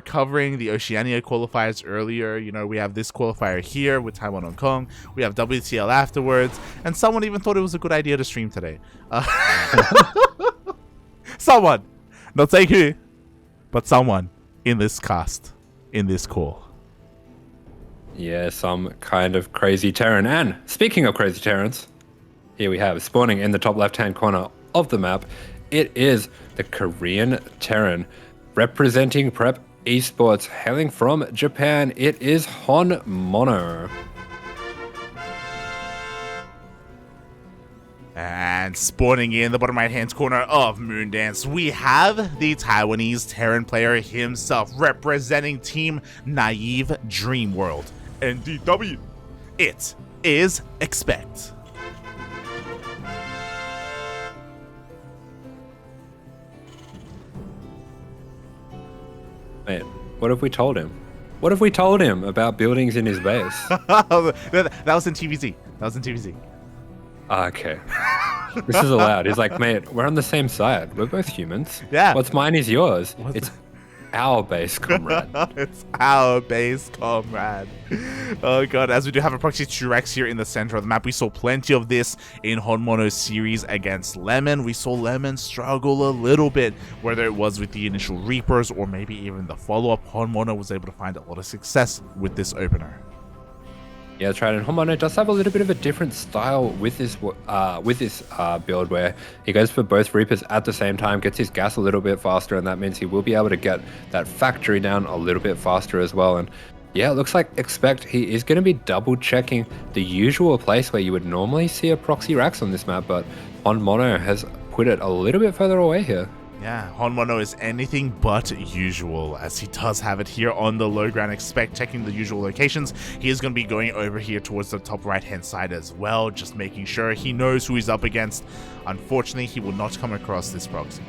covering the Oceania qualifiers earlier. You know, we have this qualifier here with Taiwan Hong Kong. We have WTL afterwards, and someone even thought it was a good idea to stream today. Someone, not saying who, but someone in this cast, in this call. Yeah, some kind of crazy Terran. And speaking of crazy Terrans, here we have spawning in the top left-hand corner of the map. It is the Korean Terran representing Prep Esports, hailing from Japan. It is HonMonO. And spawning in the bottom right-hand corner of Moondance, we have the Taiwanese Terran player himself representing Team Naive Dream World. NDW. It is Expect. Mate, what have we told him? What have we told him about buildings in his base? That was in TVZ. That was in TVZ. Okay. This is allowed. He's like, mate, we're on the same side. We're both humans. Yeah. What's mine is yours. It's our base, comrade. It's our base, comrade. Oh god, as we do have a proxy 2x here in the center of the map. We saw plenty of this in HonMonO's series against Lemon. We saw Lemon struggle a little bit, whether it was with the initial Reapers or maybe even the follow-up. HonMonO was able to find a lot of success with this opener. Yeah, that's right. And HonMonO does have a little bit of a different style with this build, where he goes for both Reapers at the same time, gets his gas a little bit faster, and that means he will be able to get that factory down a little bit faster as well. And yeah, it looks like Expect he is going to be double checking the usual place where you would normally see a proxy racks on this map, but HonMonO has put it a little bit further away here. Yeah, HonMonO is anything but usual, as he does have it here on the low ground. Expect checking the usual locations. He is going to be going over here towards the top right hand side as well, just making sure he knows who he's up against. Unfortunately, he will not come across this proxy.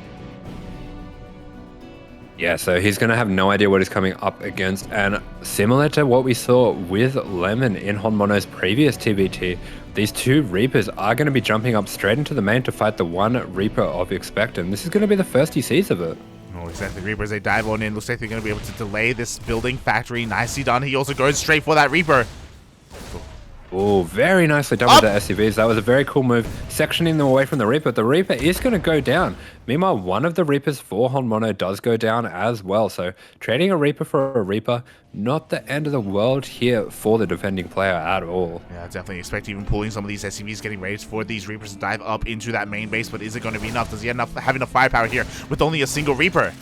Yeah, so he's going to have no idea what he's coming up against, and similar to what we saw with Lemon in HonMonO's previous TBT, these two Reapers are going to be jumping up straight into the main to fight the one Reaper of Expect, and this is going to be the first he sees of it. Oh, exactly. Reapers, they dive on in. Looks like they're going to be able to delay this building factory. Nicely done. He also goes straight for that Reaper. Oh, very nicely done with the SCVs. That was a very cool move, sectioning them away from the Reaper. The Reaper is going to go down. Meanwhile, one of the Reapers for HonMonO does go down as well. So trading a Reaper for a Reaper, not the end of the world here for the defending player at all. Yeah, definitely expect even pulling some of these SCVs, getting ready for these Reapers to dive up into that main base. But is it going to be enough? Does he have enough firepower here with only a single Reaper?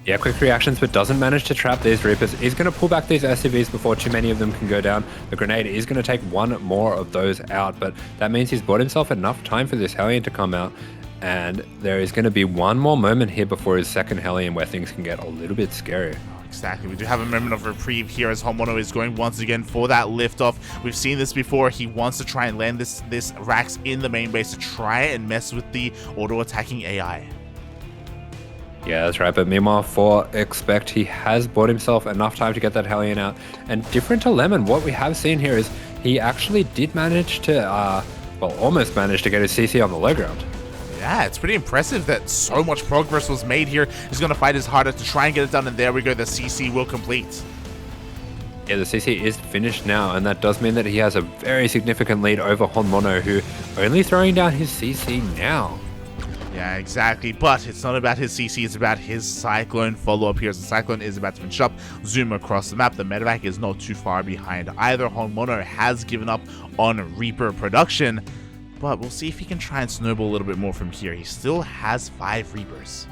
Yeah, quick reactions, but doesn't manage to trap these Reapers. He's going to pull back these SCVs before too many of them can go down. The grenade is going to take one more of those out, but that means he's bought himself enough time for this Hellion to come out. And there is going to be one more moment here before his second Hellion where things can get a little bit scary. Exactly. We do have a moment of reprieve here as HonMonO is going once again for that liftoff. We've seen this before. He wants to try and land this Rax in the main base to try and mess with the auto-attacking AI. Yeah, that's right. But meanwhile, for Expect, he has bought himself enough time to get that Hellion out. And different to Lemon, what we have seen here is he actually did manage to, well, almost managed to get his CC on the low ground. Yeah, it's pretty impressive that so much progress was made here. He's going to fight his hardest to try and get it done, and there we go. The CC will complete. Yeah, the CC is finished now, and that does mean that he has a very significant lead over HonMonO, who only throwing down his CC now. Yeah, exactly. But it's not about his CC, it's about his Cyclone follow-up here. So the Cyclone is about to finish up, zoom across the map. The medevac is not too far behind either. HonMonO has given up on Reaper production, but we'll see if he can try and snowball a little bit more from here. He still has 5 Reapers.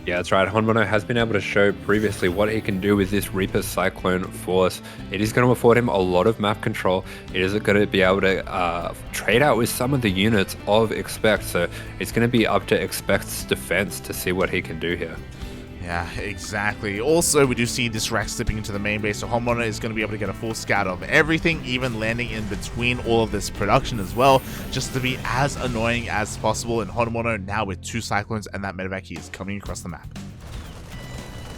Yeah, that's right. HonMonO has been able to show previously what he can do with this Reaper Cyclone force. It is going to afford him a lot of map control. It is going to be able to trade out with some of the units of Expect, so it's going to be up to Expect's defense to see what he can do here. Yeah, exactly. Also, we do see this Rack slipping into the main base, so HonMonO is going to be able to get a full scout of everything, even landing in between all of this production as well, just to be as annoying as possible. And HonMonO now with 2 Cyclones and that medevac, he is coming across the map.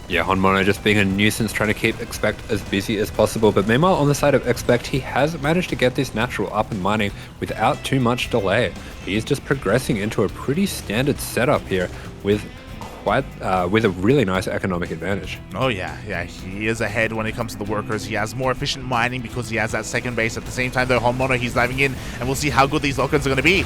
Yeah, HonMonO just being a nuisance, trying to keep Expect as busy as possible. But meanwhile, on the side of Expect, he has managed to get this natural up and mining without too much delay. He is just progressing into a pretty standard setup here with quite with a really nice economic advantage. Oh yeah, he is ahead when it comes to the workers. He has more efficient mining because he has that second base. At the same time though, HonMonO, he's diving in, and we'll see how good these lock-ons are going to be.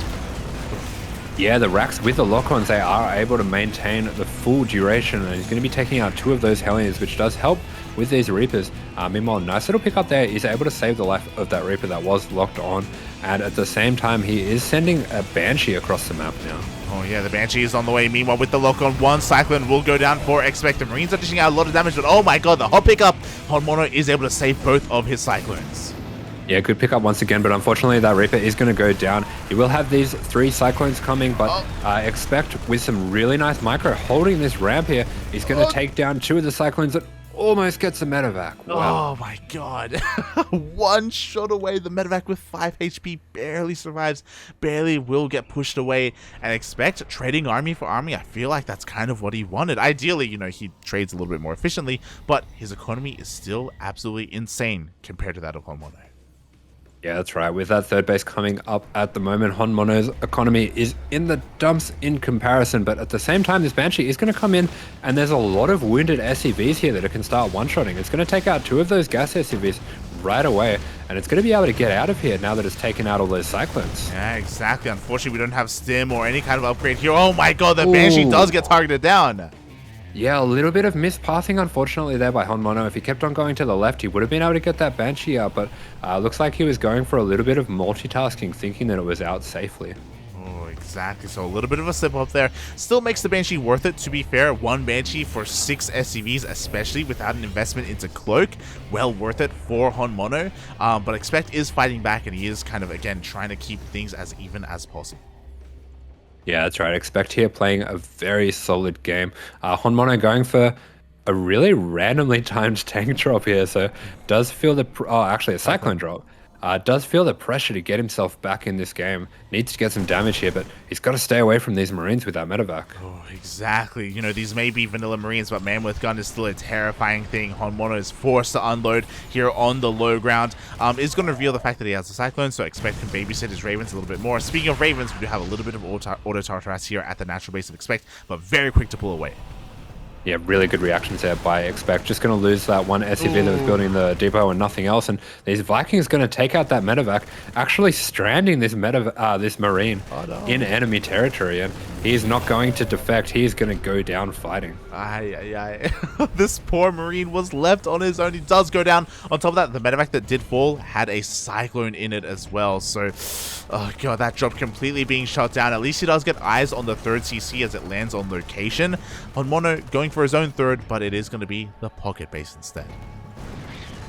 Yeah, the racks with the lock-ons, they are able to maintain the full duration, and he's going to be taking out 2 of those Hellions, which does help with these Reapers. Meanwhile, nice little pick up there. He's able to save the life of that Reaper that was locked on, and at the same time, he is sending a Banshee across the map now. Oh yeah, the Banshee is on the way. Meanwhile, with the lock-on, 1 Cyclone will go down for Expect. The Marines are dishing out a lot of damage, but oh my god, the hot pickup! HonMonO is able to save both of his Cyclones. Yeah, good pick up once again, but unfortunately that Reaper is going to go down. He will have these 3 Cyclones coming, but Expect with some really nice micro holding this ramp here. He's going to take down 2 of the Cyclones and almost gets the medevac. Wow. Oh my god. 1 shot away. The medevac with 5 HP barely survives, barely will get pushed away. And Expect trading army for army. I feel like that's kind of what he wanted. Ideally, you know, he trades a little bit more efficiently, but his economy is still absolutely insane compared to that of HonMonO. Yeah, that's right. With that third base coming up at the moment, HonMonO's economy is in the dumps in comparison, but at the same time, this Banshee is going to come in, and there's a lot of wounded SCVs here that it can start one-shotting. It's going to take out 2 of those gas SCVs right away, and it's going to be able to get out of here now that it's taken out all those Cyclones. Yeah, exactly. Unfortunately, we don't have stim or any kind of upgrade here. Oh my god, the Banshee does get targeted down. Yeah, a little bit of mispathing, unfortunately, there by HonMonO. If he kept on going to the left, he would have been able to get that Banshee out, but looks like he was going for a little bit of multitasking, thinking that it was out safely. Oh, exactly. So a little bit of a slip up there. Still makes the Banshee worth it, to be fair. 1 Banshee for 6 SCVs, especially without an investment into Cloak. Well worth it for HonMonO. But Expect is fighting back, and he is kind of, again, trying to keep things as even as possible. Yeah, that's right. Expect here playing a very solid game. HonMonO going for a really randomly timed tank drop here, so does feel the... actually a Cyclone drop. Does feel the pressure to get himself back in this game. Needs to get some damage here, but he's got to stay away from these Marines with that medevac. Oh, exactly. You know, these may be vanilla Marines, but man with gun is still a terrifying thing. HonMonO is forced to unload here on the low ground. Is going to reveal the fact that he has a Cyclone, so Expect can babysit his Ravens a little bit more. Speaking of Ravens, we do have a little bit of auto-Tartaras here at the natural base of Expect, but very quick to pull away. Yeah, really good reactions there by Expect. Just going to lose that 1 SCV that was building the depot and nothing else. And these Vikings going to take out that medevac, actually stranding this this Marine in enemy territory. And he's not going to defect. He's going to go down fighting. This poor Marine was left on his own. He does go down. On top of that, the medevac that did fall had a Cyclone in it as well. So, oh god, that drop completely being shot down. At least he does get eyes on the 3rd CC as it lands on location. HonMonO going for his own 3rd, but it is going to be the pocket base instead.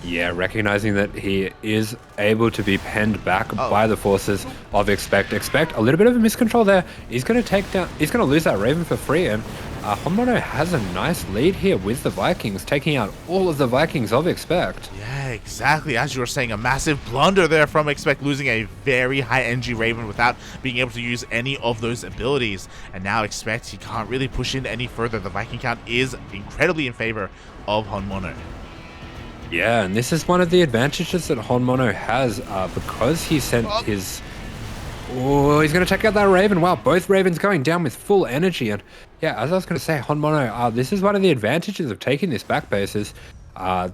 Yeah, recognizing that he is able to be penned back by the forces of Expect. Expect a little bit of a miscontrol there. He's going to lose that Raven for free, and HonMonO has a nice lead here with the Vikings, taking out all of the Vikings of Expect. Yeah, exactly. As you were saying, a massive blunder there from Expect, losing a very high NG Raven without being able to use any of those abilities. And now Expect, he can't really push in any further. The Viking count is incredibly in favor of HonMonO. Yeah, and this is one of the advantages that HonMonO has because he sent his... Oh, he's going to take out that Raven. Wow, both Ravens going down with full energy. And yeah, as I was going to say, HonMonO, this is one of the advantages of taking this back base is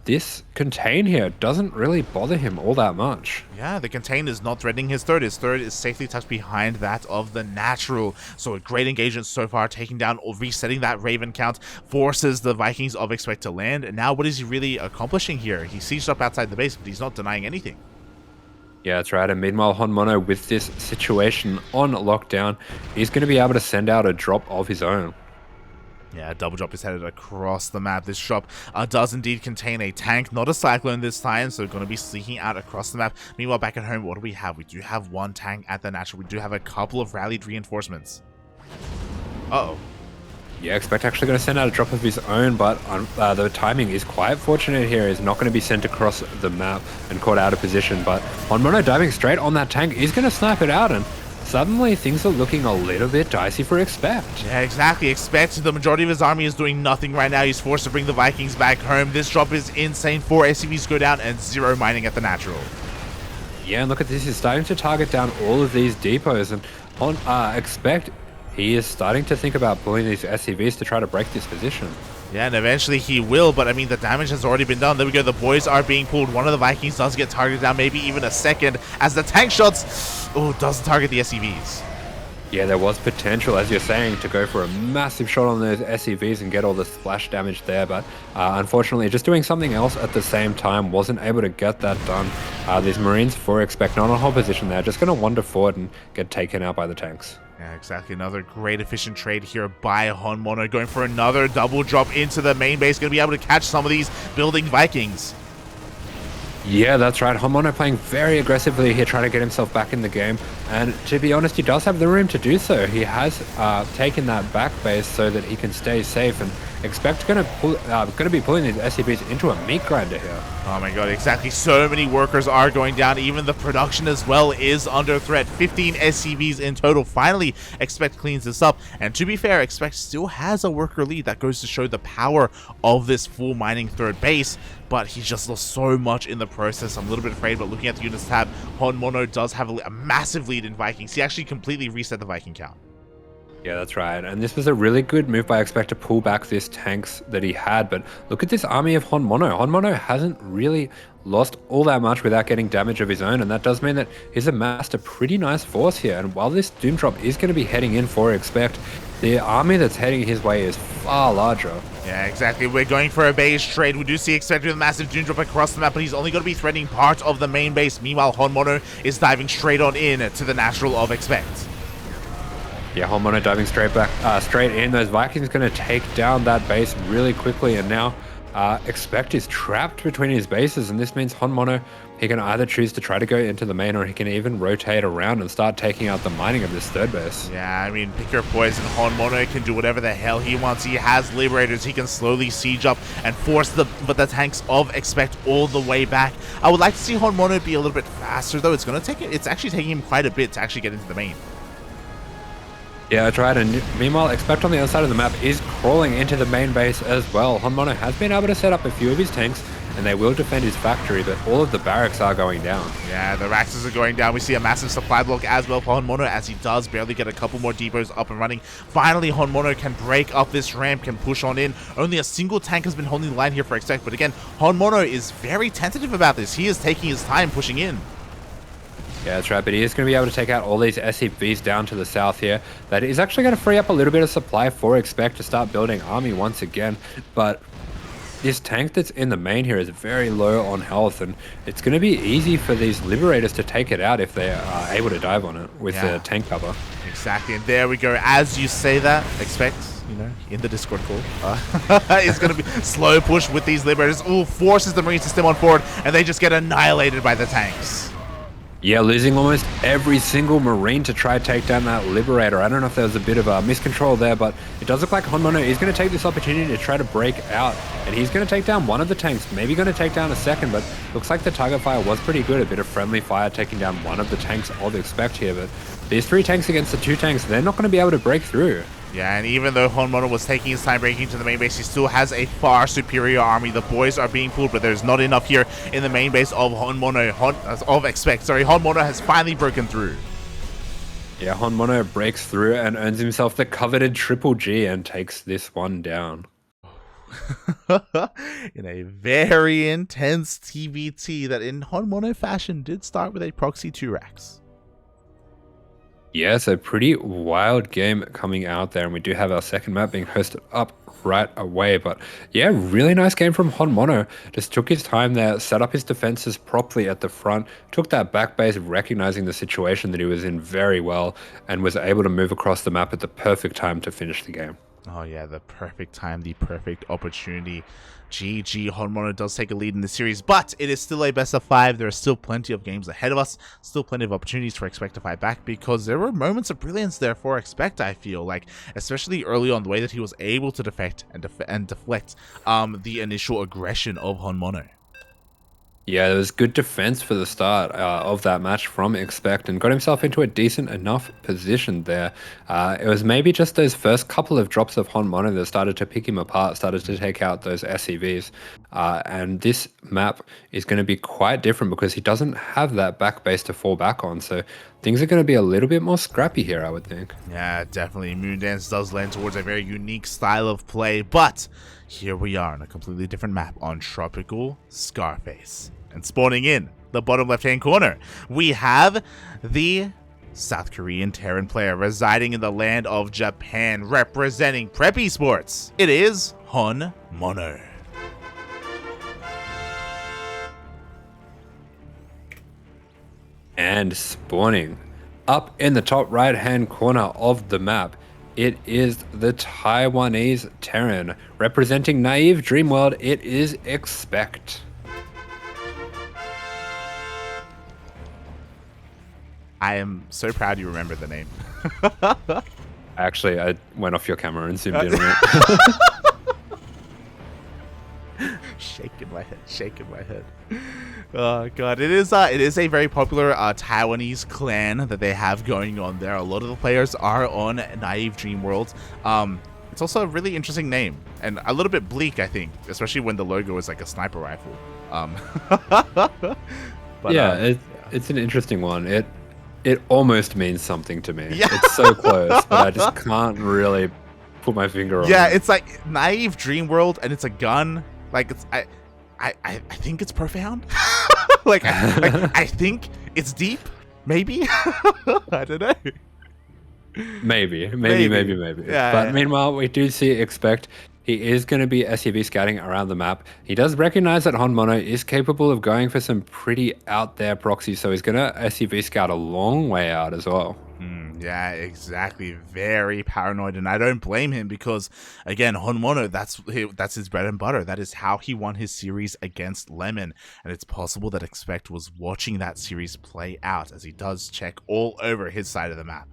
this contain here doesn't really bother him all that much. Yeah, the contain is not threatening his 3rd. His 3rd is safely tucked behind that of the natural. So a great engagement so far, taking down or resetting that Raven count, forces the Vikings of Expect to land. And now what is he really accomplishing here? He sieged up outside the base, but he's not denying anything. Yeah, that's right. And meanwhile, HonMonO, with this situation on lockdown, he's going to be able to send out a drop of his own. Yeah, double drop is headed across the map. This drop does indeed contain a tank, not a Cyclone this time, so going to be sneaking out across the map. Meanwhile, back at home, what do we have? We do have 1 tank at the natural. We do have a couple of rallied reinforcements. Uh-oh. Yeah, Expect actually going to send out a drop of his own, but the timing is quite fortunate here. He's not going to be sent across the map and caught out of position, but HonMonO diving straight on that tank is going to snipe it out, and suddenly things are looking a little bit dicey for Expect. Yeah, exactly. Expect the majority of his army is doing nothing right now. He's forced to bring the Vikings back home. This drop is insane. 4 SCVs go down and 0 mining at the natural. Yeah, and look at this. He's starting to target down all of these depots, and Expect he is starting to think about pulling these SCVs to try to break this position. Yeah, and eventually he will, but I mean, the damage has already been done. There we go, the boys are being pulled. One of the Vikings does get targeted down, maybe even a second, as the tank shots, doesn't target the SCVs. Yeah, there was potential, as you're saying, to go for a massive shot on those SCVs and get all the splash damage there, but unfortunately, just doing something else at the same time wasn't able to get that done. These Marines, for expect, not on hold position there, just going to wander forward and get taken out by the tanks. Yeah, exactly. Another great efficient trade here by HonMonO, going for another double drop into the main base. Going to be able to catch some of these building Vikings. Yeah, that's right. HonMonO playing very aggressively here, trying to get himself back in the game. And to be honest, he does have the room to do so. He has taken that back base so that he can stay safe, and expect going to be pulling these SCBs into a meat grinder here. Oh my god, exactly. So many workers are going down. Even the production as well is under threat. 15 SCVs in total. Finally, Expect cleans this up. And to be fair, Expect still has a worker lead. That goes to show the power of this full mining third base. But he's just lost so much in the process. I'm a little bit afraid, but looking at the units tab, HonMonO does have a massive lead in Vikings. He actually completely reset the Viking count. Yeah, that's right. And this was a really good move by Expect to pull back this tanks that he had. But look at this army of HonMonO. HonMonO hasn't really lost all that much without getting damage of his own. And that does mean that he's amassed a pretty nice force here. And while this Doom Drop is going to be heading in for Expect, the army that's heading his way is far larger. Yeah, exactly. We're going for a base trade. We do see Expect with a massive Doom Drop across the map, but he's only going to be threatening part of the main base. Meanwhile, HonMonO is diving straight on in to the natural of Expect. Yeah, HonMonO diving straight in. Those Vikings going to take down that base really quickly, and now Expect is trapped between his bases, and this means HonMonO, he can either choose to try to go into the main, or he can even rotate around and start taking out the mining of this third base. Yeah, I mean, pick your poison. HonMonO can do whatever the hell he wants. He has Liberators. He can slowly siege up and force the tanks of Expect all the way back. I would like to see HonMonO be a little bit faster, though. It's actually taking him quite a bit to actually get into the main. Yeah, that's right. And meanwhile, Expect on the other side of the map is crawling into the main base as well. HonMonO has been able to set up a few of his tanks, and they will defend his factory, but all of the barracks are going down. Yeah, the Raxes are going down. We see a massive supply block as well for HonMonO, as he does barely get a couple more depots up and running. Finally, HonMonO can break up this ramp, can push on in. Only a single tank has been holding the line here for Expect, but again, HonMonO is very tentative about this. He is taking his time pushing in. Yeah, that's right, but he is going to be able to take out all these SCVs down to the south here. That is actually going to free up a little bit of supply for Expect to start building army once again, but this tank that's in the main here is very low on health, and it's going to be easy for these Liberators to take it out if they are able to dive on it with the tank cover. Exactly, and there we go. As you say that, Expect, in the Discord call, is going to be slow push with these Liberators. Ooh, forces the Marines to stem on forward, and they just get annihilated by the tanks. Yeah, losing almost every single Marine to try to take down that Liberator. I don't know if there was a bit of a miscontrol there, but it does look like HonMonO is going to take this opportunity to try to break out, and he's going to take down one of the tanks, maybe going to take down a second, but looks like the target fire was pretty good. A bit of friendly fire taking down one of the tanks of Expect here, but these three tanks against the two tanks, they're not going to be able to break through. Yeah, and even though HonMonO was taking his time breaking into the main base, he still has a far superior army. The boys are being pulled, but there's not enough here in the main base of Expect. Sorry, HonMonO has finally broken through. Yeah, HonMonO breaks through and earns himself the coveted Triple G and takes this one down. In a very intense TVT that in HonMonO fashion did start with a proxy 2-Rax. Yeah, so pretty wild game coming out there, and we do have our second map being hosted up right away. But yeah, really nice game from HonMonO. Just took his time there, set up his defenses properly at the front, took that back base, recognizing the situation that he was in very well, and was able to move across the map at the perfect time to finish the game. Oh yeah, the perfect time, the perfect opportunity. GG, HonMonO does take a lead in the series, but it is still a best of 5. There are still plenty of games ahead of us, still plenty of opportunities for Expect to fight back, because there were moments of brilliance there for Expect, I feel like, especially early on, the way that he was able to defect and deflect the initial aggression of HonMonO. Yeah, there was good defense for the start of that match from Expect, and got himself into a decent enough position there. It was maybe just those first couple of drops of HonMonO that started to pick him apart, started to take out those SCVs. And this map is going to be quite different because he doesn't have that back base to fall back on. So things are going to be a little bit more scrappy here, I would think. Yeah, definitely. Moondance does lend towards a very unique style of play, but here we are on a completely different map on Tropical Scarface. And spawning in the bottom left-hand corner, we have the South Korean Terran player residing in the land of Japan, representing Preppy Sports. It is HonMonO. And spawning up in the top right-hand corner of the map, it is the Taiwanese Terran. Representing Naive Dream World, it is Expect. I am so proud you remembered the name. Actually, I went off your camera and zoomed in on it. Shaking my head. Oh god, it is a very popular Taiwanese clan that they have going on there. A lot of the players are on Naive Dream World. It's also a really interesting name and a little bit bleak, I think, especially when the logo is like a sniper rifle. But, yeah, it's an interesting one. It almost means something to me. Yeah. It's so close, but I just can't really put my finger on it. Yeah, it's like Naive Dream World, and it's a gun. Like I think it's profound. I think it's deep. Maybe. I don't know. Maybe. Yeah, But yeah. meanwhile, we do see Expect. He is going to be SUV scouting around the map. He does recognize that HonMonO is capable of going for some pretty out there proxies, so he's going to SUV scout a long way out as well. Yeah, exactly. Very paranoid, and I don't blame him because, again, HonMonO, that's his bread and butter. That is how he won his series against Lemon, and it's possible that Expect was watching that series play out as he does check all over his side of the map.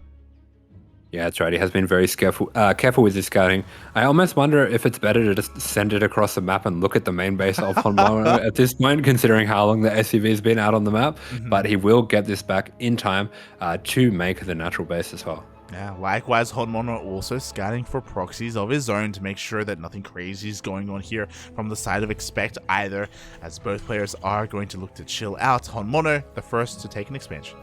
Yeah, that's right. He has been very careful with his scouting. I almost wonder if it's better to just send it across the map and look at the main base of HonMonO at this point, considering how long the SUV has been out on the map. But he will get this back in time to make the natural base as well. Yeah, likewise, HonMonO also scouting for proxies of his own to make sure that nothing crazy is going on here from the side of Expect either, as both players are going to look to chill out. HonMonO, the first to take an expansion.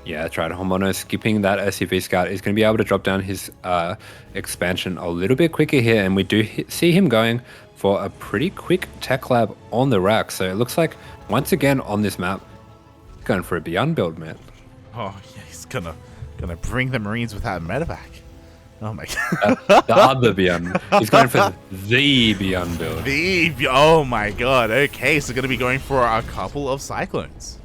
Yeah, that's right. HonMonO skipping that SUV scout is going to be able to drop down his expansion a little bit quicker here, and we do see him going for a pretty quick tech lab on the rack. So it looks like, once again on this map, going for a Beyond build, man. Oh, yeah, he's gonna bring the Marines without medevac. Oh my god. The other Beyond. He's going for the Beyond build. Oh my god. Okay, so gonna be going for a couple of Cyclones.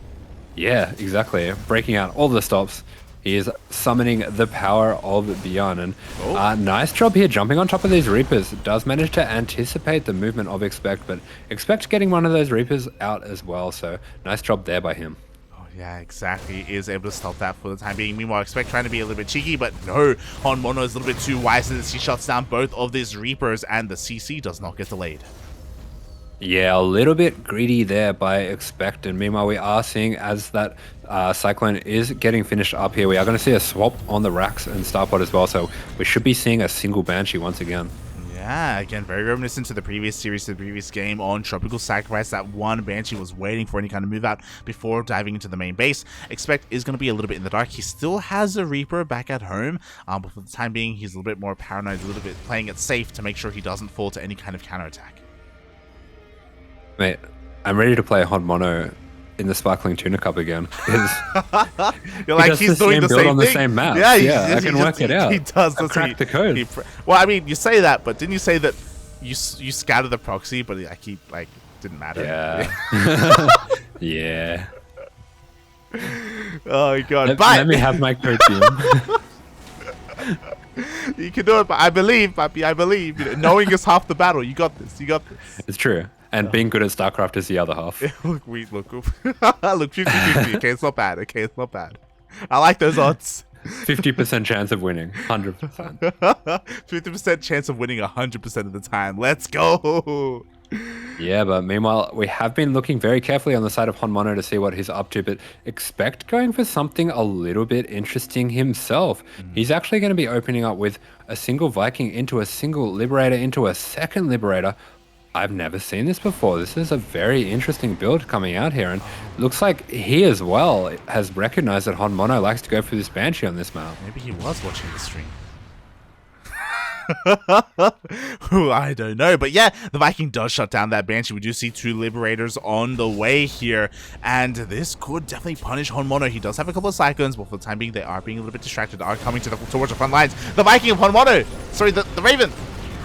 Yeah, exactly. Breaking out all the stops. He is summoning the power of Beyond. And nice job here jumping on top of these Reapers. Does manage to anticipate the movement of Expect, but Expect getting one of those Reapers out as well. So nice job there by him. Oh yeah, exactly. He is able to stop that for the time being. Meanwhile, Expect trying to be a little bit cheeky, but no. HonMonO is a little bit too wise as he shuts down both of these Reapers, and the CC does not get delayed. Yeah, a little bit greedy there by Expect, and meanwhile we are seeing as that Cyclone is getting finished up here, we are going to see a swap on the racks and Starpod as well, so we should be seeing a single Banshee once again. Yeah, again, very reminiscent to the previous series, to the previous game on Tropical Sacrifice. That one Banshee was waiting for any kind of move out before diving into the main base. Expect is going to be a little bit in the dark. He still has a Reaper back at home, but for the time being, he's a little bit more paranoid, a little bit playing it safe to make sure he doesn't fall to any kind of counterattack. Mate, I'm ready to play HonMonO in the Sparkling Tuna Cup again. You're like, he's doing the same on thing. the same map. Yeah, I can work it out. He does. I've cracked the code. Well, I mean, you say that, but didn't you say that you scouted the proxy, but didn't matter? Yeah. Yeah. Oh god! Let me have my code team. You can do it, but I believe, Papi. I believe. Knowing is half the battle. You got this. It's true. And being good at StarCraft is the other half. look, 50-50. Okay, it's not bad. I like those odds. 50% chance of winning, 100%. 50% chance of winning 100% of the time. Let's go. Yeah, but meanwhile, we have been looking very carefully on the side of HonMonO to see what he's up to, but Expect going for something a little bit interesting himself. He's actually going to be opening up with a single Viking into a single Liberator into a second Liberator. I've never seen this before. This is a very interesting build coming out here, and looks like he as well has recognized that HonMonO likes to go for this Banshee on this map. Maybe he was watching the stream. Ooh, I don't know, but yeah, the Viking does shut down that Banshee. We do see 2 Liberators on the way here, and this could definitely punish HonMonO. He does have a couple of Cyclones, but for the time being, they are being a little bit distracted, are coming towards the front lines. The Viking of HonMonO! Sorry, the Raven!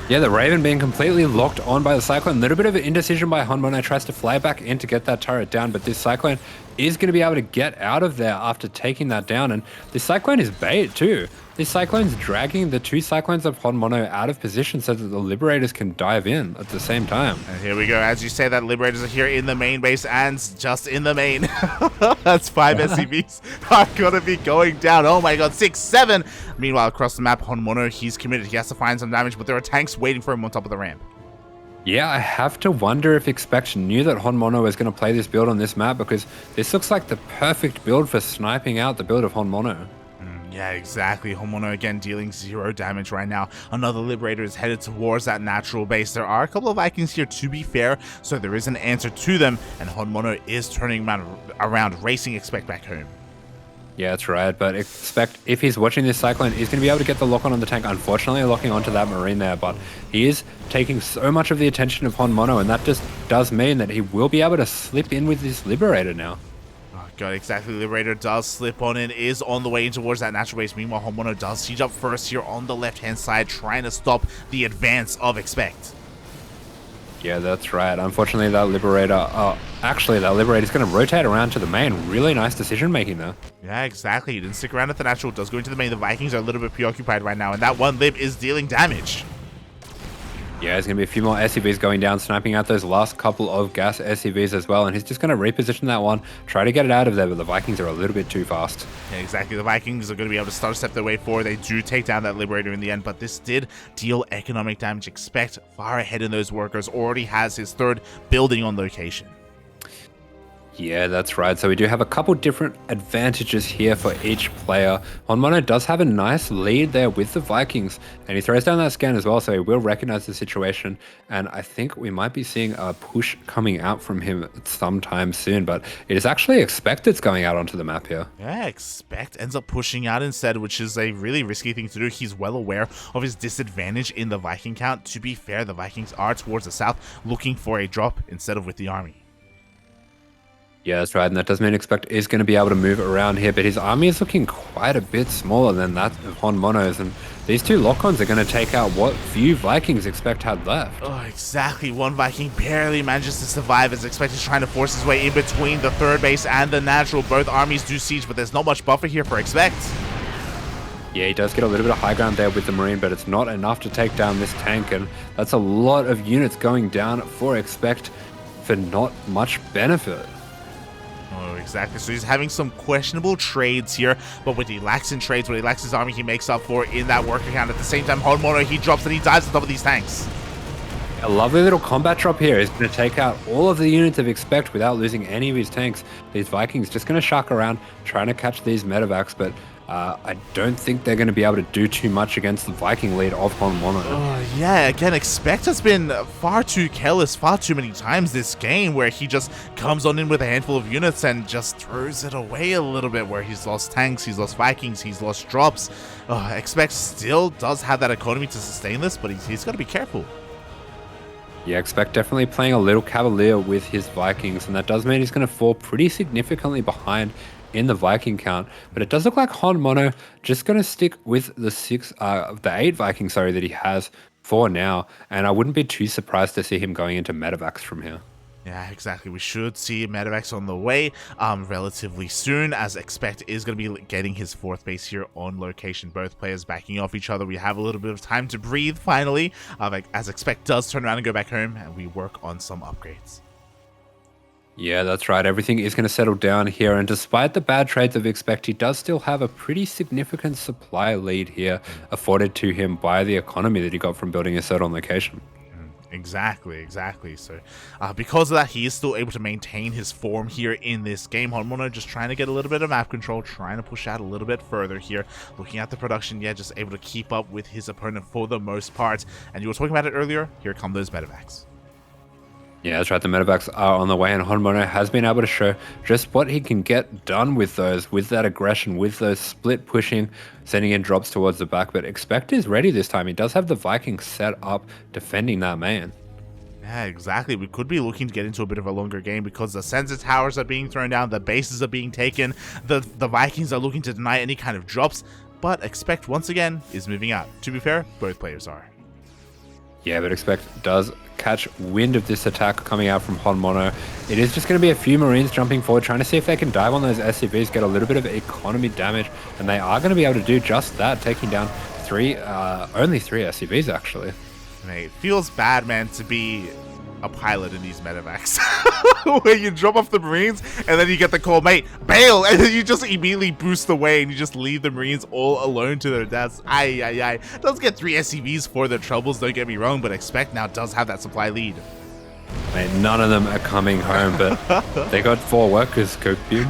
Yeah, the Raven being completely locked on by the Cyclone. A little bit of an indecision by HonMonO. Tries to fly back in to get that turret down, but this Cyclone is going to be able to get out of there after taking that down. And this Cyclone is bait too. This Cyclone's dragging the 2 Cyclones of HonMonO out of position so that the Liberators can dive in at the same time. And here we go. As you say, that Liberators are here in the main base, and just in the main. That's 5 SCVs are going to be going down. Oh my god, 6, 7. Meanwhile, across the map, HonMonO, he's committed. He has to find some damage, but there are tanks waiting for him on top of the ramp. Yeah, I have to wonder if Expect knew that HonMonO was going to play this build on this map, because this looks like the perfect build for sniping out the build of HonMonO. Yeah, exactly. HonMonO again dealing 0 damage right now. Another Liberator is headed towards that natural base. There are a couple of Vikings here, to be fair, so there is an answer to them, and HonMonO is turning around, racing Expect back home. Yeah, that's right, but Expect, if he's watching this Cyclone, he's going to be able to get the lock-on the tank. Unfortunately, locking onto that Marine there, but he is taking so much of the attention of HonMonO, and that just does mean that he will be able to slip in with this Liberator now. God, exactly. Liberator does slip on in, is on the way in towards that natural base. Meanwhile, HonMonO does siege up first here on the left-hand side, trying to stop the advance of Expect. Yeah, that's right. Unfortunately, that Liberator... actually, that Liberator is going to rotate around to the main. Really nice decision-making there. Yeah, exactly. He didn't stick around at the natural. Does go into the main. The Vikings are a little bit preoccupied right now, and that one Lib is dealing damage. Yeah, there's going to be a few more SCVs going down, sniping out those last couple of gas SCVs as well, and he's just going to reposition that one, try to get it out of there, but the Vikings are a little bit too fast. Yeah, exactly. The Vikings are going to be able to step their way forward. They do take down that Liberator in the end, but this did deal economic damage. Expect far ahead in those workers, already has his 3rd building on location. Yeah, that's right. So we do have a couple different advantages here for each player. HonMonO does have a nice lead there with the Vikings, and he throws down that scan as well, so he will recognize the situation, and I think we might be seeing a push coming out from him sometime soon, but it is actually Expect that's going out onto the map here. Yeah, Expect ends up pushing out instead, which is a really risky thing to do. He's well aware of his disadvantage in the Viking count. To be fair, the Vikings are towards the south looking for a drop instead of with the army. Yeah, that's right, and that does mean Expect is going to be able to move around here, but his army is looking quite a bit smaller than that of HonMonO's, and these 2 lock-ons are going to take out what few Vikings Expect had left. Oh, exactly. One Viking barely manages to survive as Expect is trying to force his way in between the 3rd base and the natural. Both armies do siege, but there's not much buffer here for Expect. Yeah, he does get a little bit of high ground there with the Marine, but it's not enough to take down this tank, and that's a lot of units going down for Expect for not much benefit. Oh, exactly. So he's having some questionable trades here, but what he lacks in trades, what he lacks his army, he makes up for in that worker count. At the same time, HonMonO, he drops and he dives on top of these tanks. A lovely little combat drop here is going to take out all of the units of Expect without losing any of his tanks. These Vikings just going to shark around, trying to catch these medevacs, but I don't think they're going to be able to do too much against the Viking lead of HonMonO. Yeah, again, Expect has been far too careless far too many times this game, where he just comes on in with a handful of units and just throws it away a little bit, where he's lost tanks, he's lost Vikings, he's lost drops. Expect still does have that economy to sustain this, but he's got to be careful. Yeah, Expect definitely playing a little cavalier with his Vikings, and that does mean he's going to fall pretty significantly behind in the Viking count, but it does look like HonMonO just going to stick with the 8 Vikings, sorry, that he has for now, and I wouldn't be too surprised to see him going into medevacs from here. Yeah, exactly. We should see medevacs on the way relatively soon, as Expect is going to be getting his 4th base here on location. Both players backing off each other. We have a little bit of time to breathe finally, as Expect does turn around and go back home, and we work on some upgrades. Yeah, that's right. Everything is going to settle down here, and despite the bad trades of Expect, he does still have a pretty significant supply lead here afforded to him by the economy that he got from building a set on location. Exactly. So because of that, he is still able to maintain his form here in this game. HonMonO just trying to get a little bit of map control, trying to push out a little bit further here. Looking at the production, yeah, just able to keep up with his opponent for the most part. And you were talking about it earlier. Here come those medevacs. Yeah, that's right. The medevacs are on the way, and HonMonO has been able to show just what he can get done with those, with that aggression, with those split pushing, sending in drops towards the back. But Expect is ready this time. He does have the Vikings set up defending that main. Yeah, exactly. We could be looking to get into a bit of a longer game because the sensor towers are being thrown down, the bases are being taken, the Vikings are looking to deny any kind of drops, but Expect once again is moving out. To be fair, both players are. Yeah, but Expect does catch wind of this attack coming out from HonMonO. It is just going to be a few Marines jumping forward, trying to see if they can dive on those SCVs, get a little bit of economy damage, and they are going to be able to do just that, taking down only three SCVs actually. Mate, it feels bad, man, to be a pilot in these medevacs. Where you drop off the Marines and then you get the call, mate, bail, and then you just immediately boost away and you just leave the Marines all alone to their deaths. Aye. Does get 3 SCVs for their troubles, don't get me wrong, but Expect now does have that supply lead. Mate, none of them are coming home, but they got 4 workers, Copium.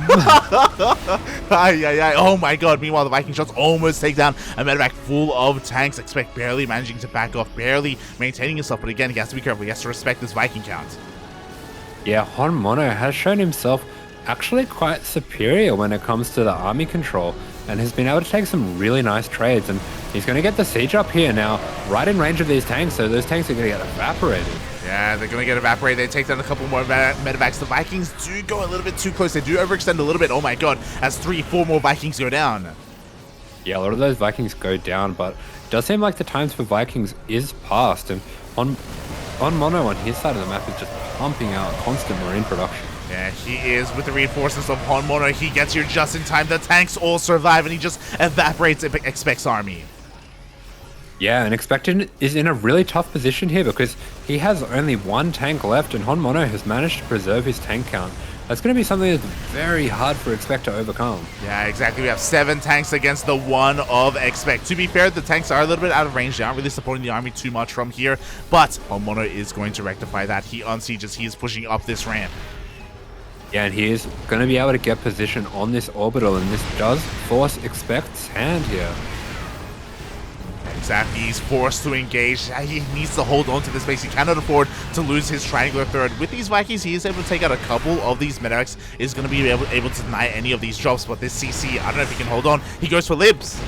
Aye. Oh my god. Meanwhile, the Viking shots almost take down a medevac full of tanks. Expect barely managing to back off, barely maintaining himself. But again, he has to be careful. He has to respect this Viking count. Yeah, HonMonO has shown himself actually quite superior when it comes to the army control and has been able to take some really nice trades. And he's going to get the siege up here now, right in range of these tanks, so those tanks are going to get evaporated. Yeah, they're going to get evaporated. They take down a couple more medevacs. The Vikings do go a little bit too close. They do overextend a little bit. Oh my god, as 3-4 more Vikings go down. Yeah, a lot of those Vikings go down, but it does seem like the times for Vikings is past. And HonMonO on his side of the map is just pumping out constant Marine production. Yeah, he is with the reinforcements of HonMonO. He gets here just in time. The tanks all survive, and he just evaporates Expect's army. Yeah, and Expected is in a really tough position here because he has only 1 tank left, and HonMonO has managed to preserve his tank count. That's going to be something that's very hard for Expect to overcome. Yeah, exactly. We have 7 tanks against the 1 of Expect. To be fair, the tanks are a little bit out of range. They aren't really supporting the army too much from here, but HonMonO is going to rectify that. He unsieges. He is pushing up this ramp. Yeah, and he is going to be able to get position on this orbital, and this does force Expect's hand here. Exactly, he's forced to engage. He needs to hold on to this base. He cannot afford to lose his triangular third. With these Vikings, he is able to take out a couple of these medevacs. Is going to be able to deny any of these drops, but this CC, I don't know if he can hold on. He goes for libs.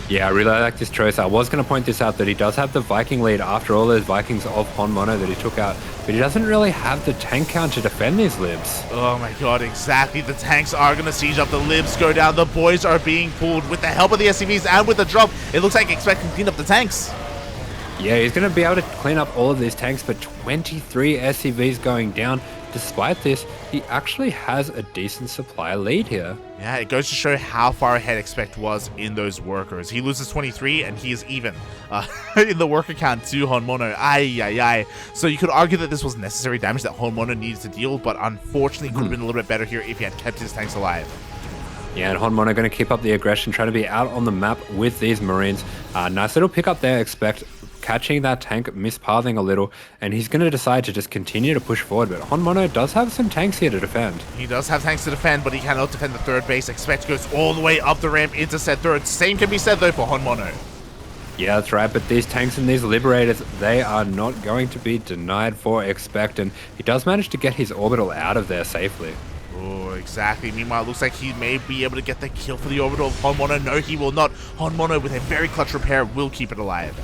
Yeah, I really like this choice. I was going to point this out that he does have the Viking lead after all those Vikings of HonMonO that he took out, but he doesn't really have the tank count to defend these libs. Oh my god, exactly. The tanks are going to siege up. The libs go down. The boys are being pulled with the help of the SCVs and with the drop. It looks like Expect can clean up the tanks. Yeah, he's going to be able to clean up all of these tanks, but 23 SCVs going down. Despite this, he actually has a decent supply lead here. Yeah, it goes to show how far ahead Expect was in those workers. He loses 23 and he is even in the worker count to HonMonO. Aye. So you could argue that this was necessary damage that HonMonO needed to deal, but unfortunately could have been a little bit better here if he had kept his tanks alive. Yeah, and HonMonO going to keep up the aggression, trying to be out on the map with these Marines. Nice little pickup there, Expect, catching that tank, mispathing a little, and he's going to decide to just continue to push forward. But HonMonO does have some tanks here to defend. He does have tanks to defend, but he cannot defend the third base. Expect goes all the way up the ramp into said third. Same can be said, though, for HonMonO. Yeah, that's right, but these tanks and these Liberators, they are not going to be denied for Expect, and he does manage to get his orbital out of there safely. Oh, exactly. Meanwhile, it looks like he may be able to get the kill for the orbital of HonMonO. No, he will not. HonMonO, with a very clutch repair, will keep it alive.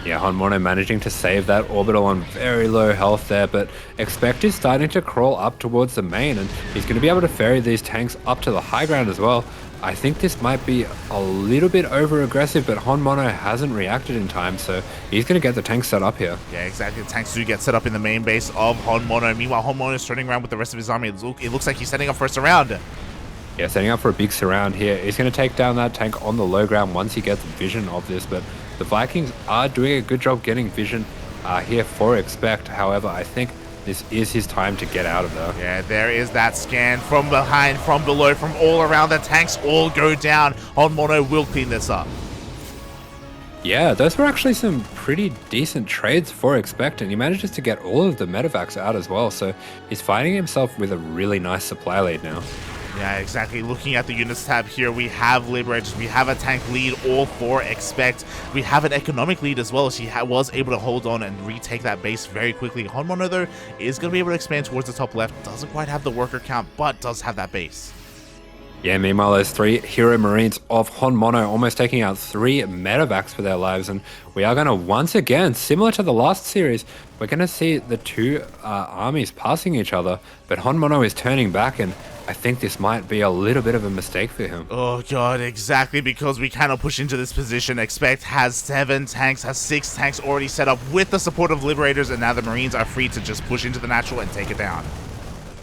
Yeah, HonMonO managing to save that orbital on very low health there, but Expect is starting to crawl up towards the main, and he's going to be able to ferry these tanks up to the high ground as well. I think this might be a little bit over-aggressive, but HonMonO hasn't reacted in time, so he's going to get the tanks set up here. Yeah, exactly. The tanks do get set up in the main base of HonMonO. Meanwhile, HonMonO is turning around with the rest of his army. It looks like he's setting up for a surround. Yeah, setting up for a big surround here. He's going to take down that tank on the low ground once he gets vision of this, but the Vikings are doing a good job getting vision here for Expect. However, I think this is his time to get out of there. Yeah, there is that scan from behind, from below, from all around. The tanks all go down. HonMonO will clean this up. Yeah, those were actually some pretty decent trades for Expect, and he manages to get all of the medevacs out as well, so he's finding himself with a really nice supply lead now. Yeah, exactly. Looking at the units tab here, we have Liberators, we have a tank lead, all for Expect. We have an economic lead as well. She was able to hold on and retake that base very quickly. HonMonO, though, is going to be able to expand towards the top left. Doesn't quite have the worker count, but does have that base. Yeah, meanwhile, those 3 Hero Marines of HonMonO almost taking out 3 medevacs for their lives. And we are going to, once again, similar to the last series, we're going to see the 2 armies passing each other. But HonMonO is turning back, and I think this might be a little bit of a mistake for him. Oh god, exactly, because we cannot push into this position. Expect has 7 tanks, has 6 tanks already set up with the support of Liberators, and now the Marines are free to just push into the natural and take it down.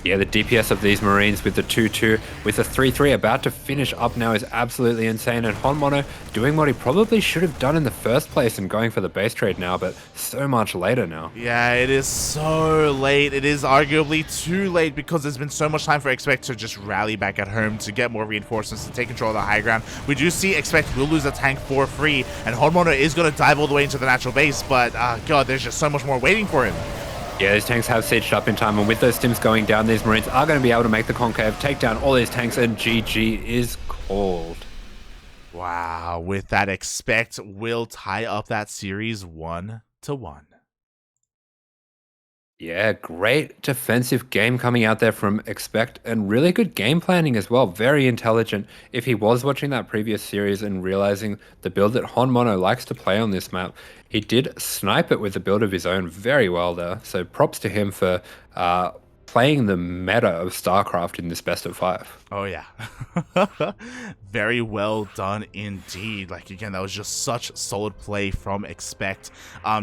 Yeah, the DPS of these Marines with the 2-2, with the 3-3 about to finish up now is absolutely insane. And HonMonO doing what he probably should have done in the first place and going for the base trade now, but so much later now. Yeah, it is so late. It is arguably too late because there's been so much time for Expect to just rally back at home to get more reinforcements, to take control of the high ground. We do see Expect will lose a tank for free, and HonMonO is going to dive all the way into the natural base, but god, there's just so much more waiting for him. Yeah, these tanks have sieged up in time, and with those stims going down, these Marines are going to be able to make the concave, take down all these tanks, and GG is called. Wow, with that, Expect will tie up that series 1-1. Yeah, great defensive game coming out there from Expect, and really good game planning as well. Very intelligent. If he was watching that previous series and realizing the build that HonMonO likes to play on this map, he did snipe it with a build of his own very well there. So props to him for playing the meta of StarCraft in this best of 5. Oh yeah. Very well done indeed. Like, again, that was just such solid play from Expect.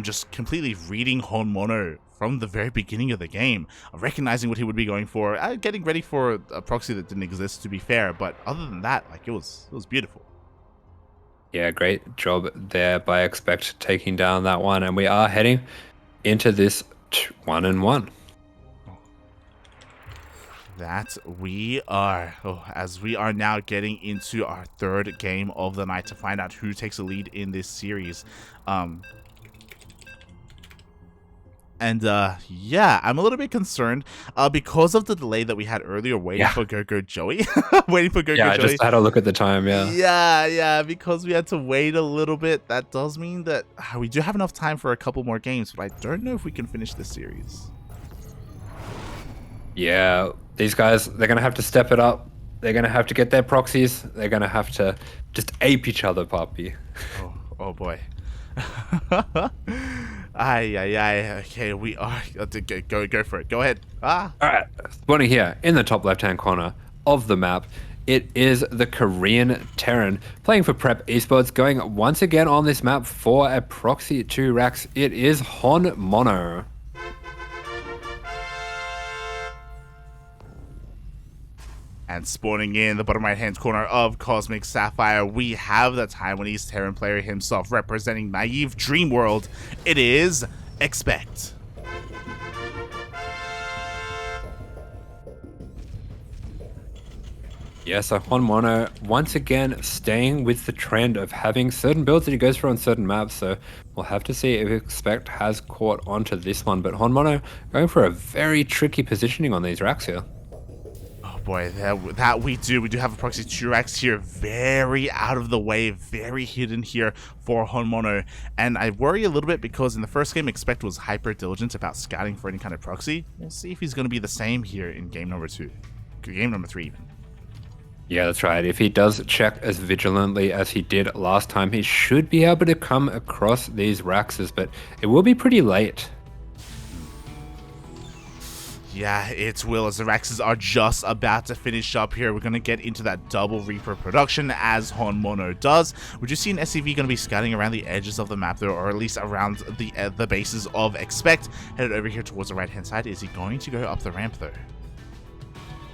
Just completely reading HonMonO from the very beginning of the game, recognizing what he would be going for, getting ready for a proxy that didn't exist, to be fair, but other than that, like, it was beautiful. Yeah, great job there by Expect taking down that one, and we are heading into this 1-1. That we are, as we are now getting into our 3rd game of the night to find out who takes the lead in this series. Yeah, I'm a little bit concerned because of the delay that we had earlier waiting for Go Joey. Waiting for Go Joey. I just had a look at the time, Yeah, because we had to wait a little bit. That does mean that we do have enough time for a couple more games, but I don't know if we can finish this series. Yeah, these guys, they're going to have to step it up. They're going to have to get their proxies. They're going to have to just ape each other, puppy. Oh boy. Okay, we are go for it. Go ahead. All right, spawning here in the top left-hand corner of the map, it is the Korean Terran playing for Prep Esports, going once again on this map for a proxy 2 racks. It is HonMonO. And spawning in the bottom right-hand corner of Cosmic Sapphire, we have the Taiwanese Terran player himself representing Naive Dream World. It is Expect. Yeah, so HonMonO once again staying with the trend of having certain builds that he goes for on certain maps, so we'll have to see if Expect has caught onto this one. But HonMonO going for a very tricky positioning on these racks here. Boy, that we do have a proxy 2 racks here, very out of the way, very hidden here for HonMonO, and I worry a little bit because in the first game Expect was hyper diligent about scouting for any kind of proxy. We'll see if he's going to be the same here in game number 3 even. Yeah, that's right. If he does check as vigilantly as he did last time, he should be able to come across these racks, but it will be pretty late. Yeah, it will, as the Raxes are just about to finish up here. We're going to get into that double Reaper production as HonMonO does. Would you see an SCV going to be scouting around the edges of the map though, or at least around the bases of Expect? Headed over here towards the right-hand side. Is he going to go up the ramp though?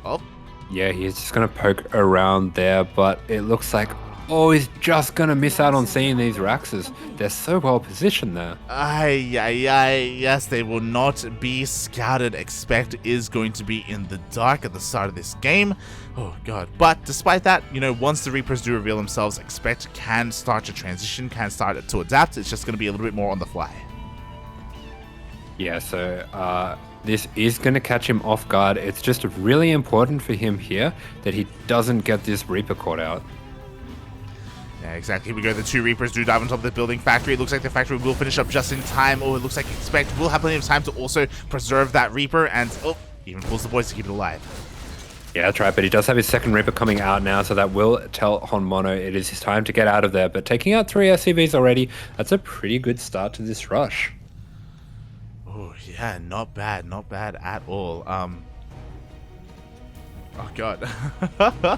Oh. Yeah, he's just going to poke around there, but it looks like, he's just going to miss out on seeing these Raxes. They're so well positioned there. Yes, they will not be scouted. Expect is going to be in the dark at the start of this game. Oh god. But despite that, once the Reapers do reveal themselves, Expect can start to transition, can start to adapt. It's just going to be a little bit more on the fly. Yeah, so this is going to catch him off guard. It's just really important for him here that he doesn't get this Reaper caught out. Yeah, exactly. Here we go. The 2 Reapers do dive on top of the building factory. It looks like the factory will finish up just in time. Oh, it looks like Expect will have plenty of time to also preserve that Reaper. And, oh, even pulls the boys to keep it alive. Yeah, that's right. But he does have his second Reaper coming out now. So that will tell HonMonO it is his time to get out of there. But taking out 3 SCVs already, that's a pretty good start to this rush. Oh, yeah. Not bad. Not bad at all. Oh, God.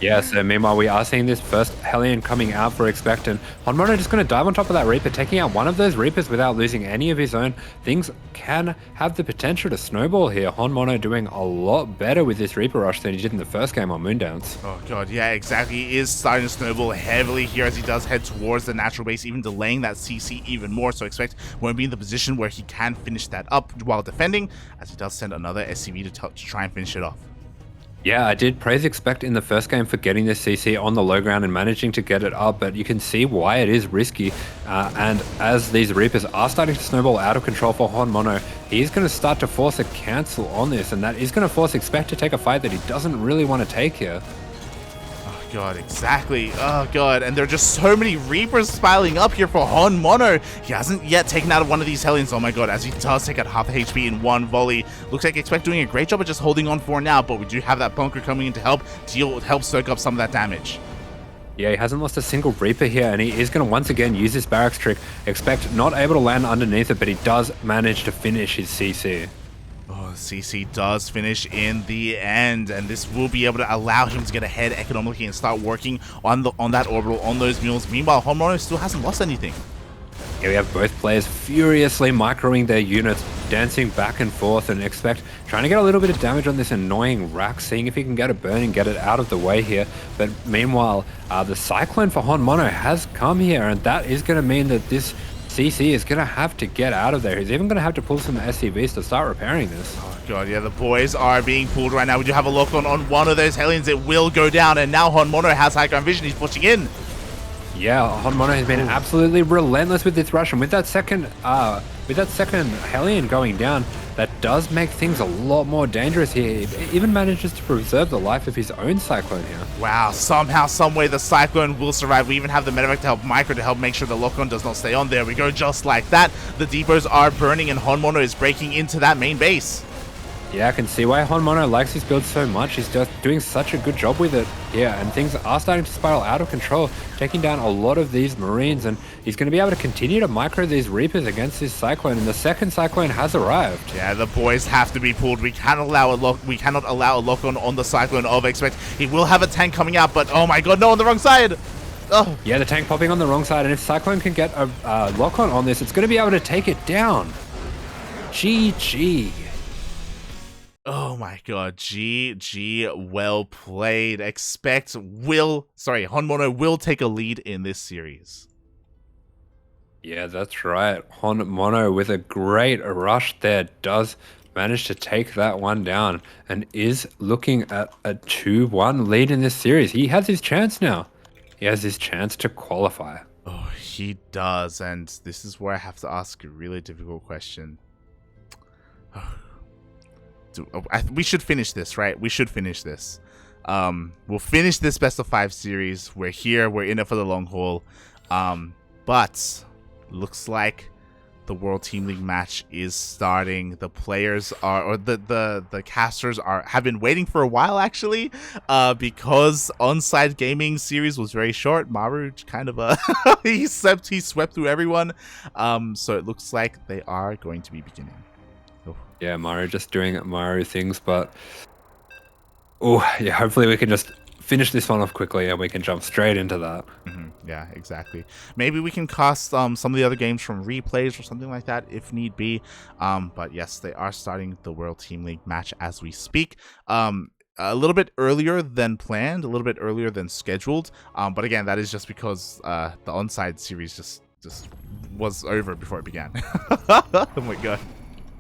Yeah, so meanwhile, we are seeing this first Hellion coming out for Expect, and HonMonO just going to dive on top of that Reaper, taking out one of those Reapers without losing any of his own. Things can have the potential to snowball here. HonMonO doing a lot better with this Reaper rush than he did in the first game on Moondance. Oh, God. Yeah, exactly. He is starting to snowball heavily here as he does head towards the natural base, even delaying that CC even more. So Expect won't be in the position where he can finish that up while defending, as he does send another SCV to try and finish it off. Yeah, I did praise Expect in the first game for getting this CC on the low ground and managing to get it up, but you can see why it is risky. And as these Reapers are starting to snowball out of control for HonMonO, he's going to start to force a cancel on this, and that is going to force Expect to take a fight that he doesn't really want to take here. Oh, God, exactly. Oh, God. And there are just so many Reapers piling up here for HonMonO. He hasn't yet taken out one of these Hellions. Oh, my God, as he does take out half the HP in one volley. Looks like Expect doing a great job of just holding on for now, but we do have that bunker coming in to help soak up some of that damage. Yeah, he hasn't lost a single Reaper here, and he is going to once again use this barracks trick. Expect not able to land underneath it, but he does manage to finish his CC. Oh, CC does finish in the end, and this will be able to allow him to get ahead economically and start working on that orbital, on those mules. Meanwhile, HonMonO still hasn't lost anything. Yeah, we have both players furiously microing their units, dancing back and forth, and Expect trying to get a little bit of damage on this annoying rack, seeing if he can get a burn and get it out of the way here. But meanwhile, the Cyclone for HonMonO has come here, and that is going to mean that this CC is going to have to get out of there. He's even going to have to pull some SCVs to start repairing this. Oh, God, yeah, the boys are being pulled right now. We do have a lock on one of those Hellions. It will go down, and now HonMonO has high ground vision. He's pushing in. Yeah, HonMonO has been absolutely relentless with this rush, and with that second Hellion going down, that does make things a lot more dangerous here. It even manages to preserve the life of his own Cyclone here. Wow, somehow, someway, the Cyclone will survive. We even have the medevac to help Micro to help make sure the lock-on does not stay on. There we go, just like that. The depots are burning, and HonMonO is breaking into that main base. Yeah, I can see why HonMonO likes his build so much. He's just doing such a good job with it. Yeah, and things are starting to spiral out of control, taking down a lot of these Marines, and he's going to be able to continue to micro these Reapers against this Cyclone, and the second Cyclone has arrived. Yeah, the boys have to be pulled. We cannot allow a lock-on on the Cyclone of Expect. He will have a tank coming out, but oh my God, no, on the wrong side! Oh. Yeah, the tank popping on the wrong side, and if Cyclone can get a lock-on on this, it's going to be able to take it down. GG. Oh my God, GG, well played. HonMonO will take a lead in this series. Yeah, that's right. HonMonO with a great rush there does manage to take that one down and is looking at a 2-1 lead in this series. He has his chance now. He has his chance to qualify. Oh, he does, and this is where I have to ask a really difficult question. We should finish this, right? We should finish this. We'll finish this best of 5 series. We're here. We're in it for the long haul. But looks like the World Team League match is starting. The players are, or the casters have been waiting for a while actually, because On-Site Gaming series was very short. Maru kind of he swept through everyone. So it looks like they are going to be beginning. Yeah, Maru just doing Maru things, but oh yeah, hopefully we can just finish this one off quickly and we can jump straight into that. Yeah, exactly. Maybe we can cast some of the other games from replays or something like that if need be. But yes, they are starting the World Team League match as we speak. A little bit earlier than planned, a little bit earlier than scheduled. But again, that is just because the On-Site series just was over before it began. Oh my God.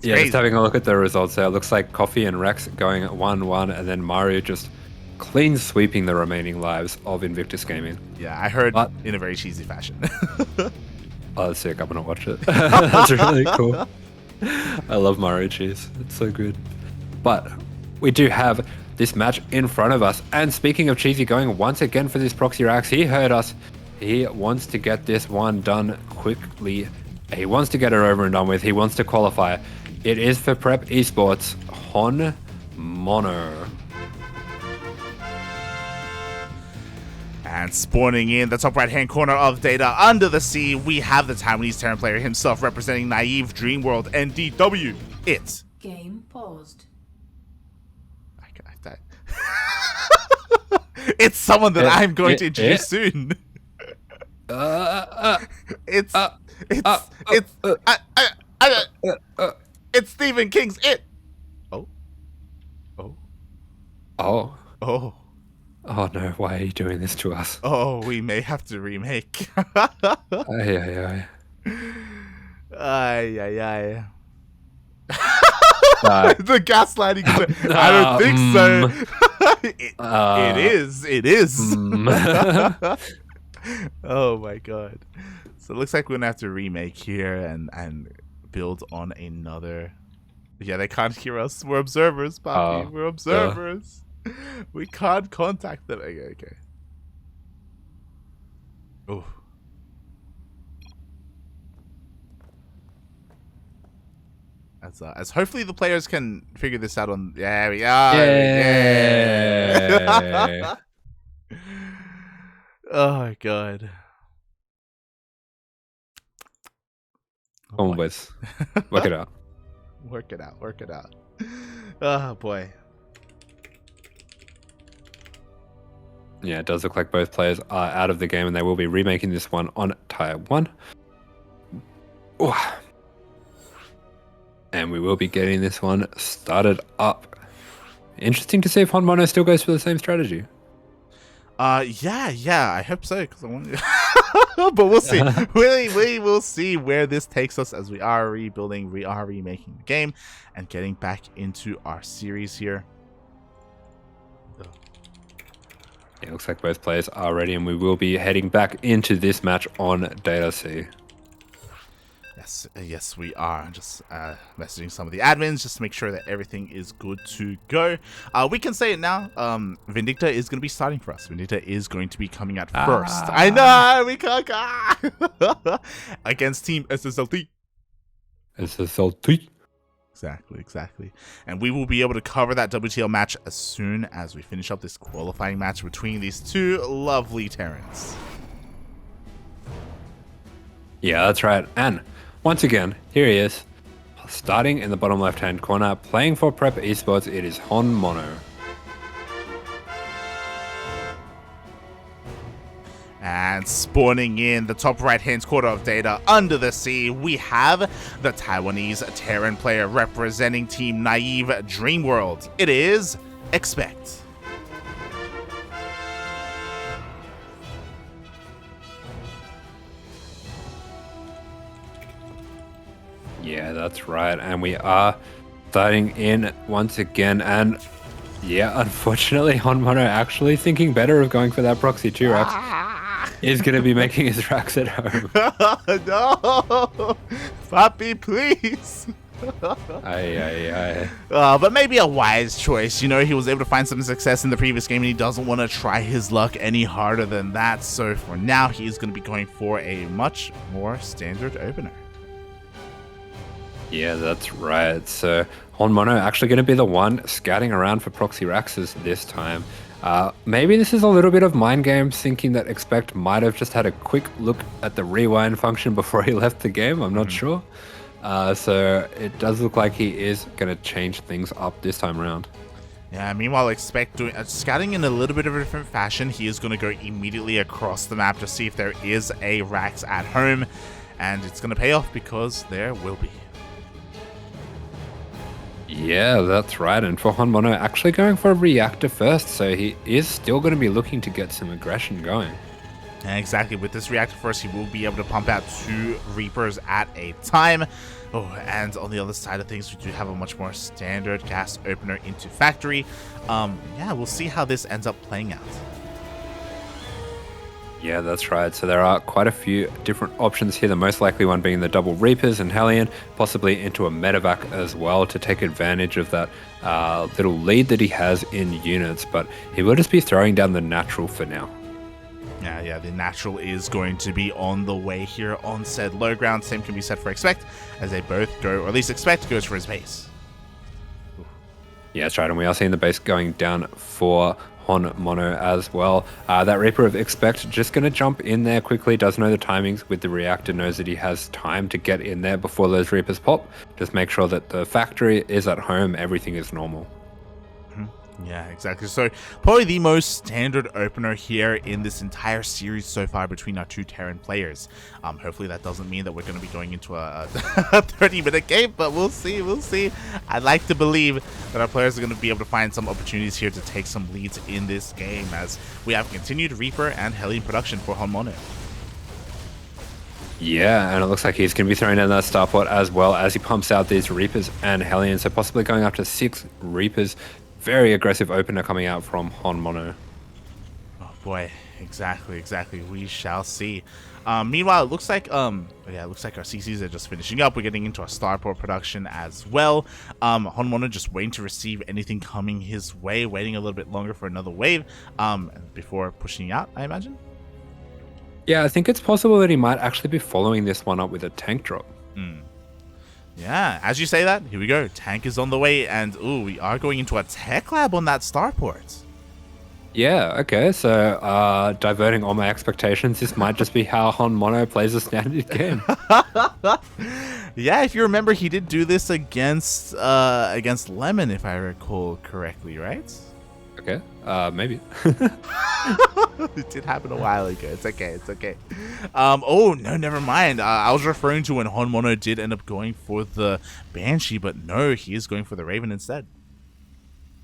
Yeah, just having a look at the results there. It looks like Coffee and Rex going 1-1, and then Mario just clean sweeping the remaining lives of Invictus Gaming. Yeah, I heard in a very cheesy fashion. Oh, that's sick. I'm going to watch it. That's really cool. I love Mario cheese. It's so good. But we do have this match in front of us. And speaking of Cheesy going once again for this proxy racks, he heard us. He wants to get this one done quickly. He wants to get it over and done with. He wants to qualify. It is for Prep Esports, HonMonO. And spawning in the top right-hand corner of data under the sea, we have the Taiwanese Terran player himself representing Naive Dreamworld NDW. It's Game paused. It's someone that I'm going to introduce soon. It's Stephen King's It. Oh. Oh no, why are you doing this to us? Oh, we may have to remake. Ay. The gaslighting. I don't think so. It is. Oh my god. So it looks like we're gonna have to remake here and build on another. Yeah, they can't hear us. We're observers, Poppy. We're observers. We can't contact them. Okay. Oh. As hopefully the players can figure this out on. There we are. Yeah. Oh my god. Come on, boys. Work it out. Work it out. Oh boy. Yeah, it does look like both players are out of the game and they will be remaking this one on Taiwan. Ooh. And we will be getting this one started up. Interesting to see if HonMonO still goes for the same strategy. Yeah, I hope so. Cause I want but we'll see. we will see where this takes us as we are rebuilding, we are remaking the game, and getting back into our series here. It looks like both players are ready, and we will be heading back into this match on Data C. Yes, we are. Just messaging some of the admins just to make sure that everything is good to go. We can say it now. Vindicta is going to be starting for us. Vindicta is going to be coming out first. I know, we can't. Against Team SSLT. SSLT. Exactly. And we will be able to cover that WTL match as soon as we finish up this qualifying match between these two lovely Terrans. Yeah, that's right. And once again, here he is. Starting in the bottom left-hand corner, playing for Prep Esports, it is HonMonO. And spawning in the top right-hand corner of data under the sea, we have the Taiwanese Terran player representing Team Naive Dreamworld. It is Expect. Yeah, that's right. And we are starting in once again. And yeah, unfortunately, HonMonO actually thinking better of going for that proxy 2 racks. Is going to be making his racks at home. No! Poppy, please! But maybe a wise choice. You know, he was able to find some success in the previous game and he doesn't want to try his luck any harder than that. So for now, he's going to be going for a much more standard opener. Yeah, that's right. So HonMonO actually going to be the one scouting around for proxy racks this time. Maybe this is a little bit of mind games, thinking that Expect might have just had a quick look at the rewind function before he left the game. I'm not sure. So it does look like he is going to change things up this time around. Yeah, meanwhile, Expect doing scouting in a little bit of a different fashion. He is going to go immediately across the map to see if there is a racks at home. And it's going to pay off because there will be. Yeah, that's right. And for HonMonO, actually going for a reactor first, so he is still going to be looking to get some aggression going. Exactly. With this reactor first, he will be able to pump out 2 Reapers at a time. Oh, and on the other side of things, we do have a much more standard gas opener into factory. Yeah, we'll see how this ends up playing out. Yeah, that's right. So there are quite a few different options here. The most likely one being the double Reapers and Hellion, possibly into a medevac as well to take advantage of that little lead that he has in units. But he will just be throwing down the natural for now. Yeah, the natural is going to be on the way here on said low ground. Same can be said for Expect, as they both go, or at least Expect goes for his base. Yeah, that's right. And we are seeing the base going down for HonMonO as well. That Reaper of Expect just going to jump in there quickly, does know the timings with the reactor, knows that he has time to get in there before those Reapers pop. Just make sure that the factory is at home, everything is normal. Yeah, exactly. So probably the most standard opener here in this entire series so far between our two Terran players. Hopefully that doesn't mean that we're going to be going into a 30-minute game, but we'll see. I'd like to believe that our players are going to be able to find some opportunities here to take some leads in this game, as we have continued Reaper and Hellion production for HonMonO. Yeah, and it looks like he's going to be throwing in that starport as well as he pumps out these Reapers and Hellions, so possibly going up to 6 Reapers. Very aggressive opener coming out from HonMonO. Oh boy, exactly. We shall see. Meanwhile, it looks like our CCs are just finishing up. We're getting into our starport production as well. HonMonO just waiting to receive anything coming his way, waiting a little bit longer for another wave before pushing out, I imagine. Yeah, I think it's possible that he might actually be following this one up with a tank drop. Yeah, as you say that, here we go. Tank is on the way, and we are going into a tech lab on that starport. Yeah, okay, so diverting all my expectations, this might just be how HonMonO plays a standard game. Yeah, if you remember, he did do this against Lemon, if I recall correctly, right? Okay, maybe. It did happen a while ago. It's okay. Oh, no, never mind. I was referring to when HonMonO did end up going for the Banshee, but no, he is going for the Raven instead.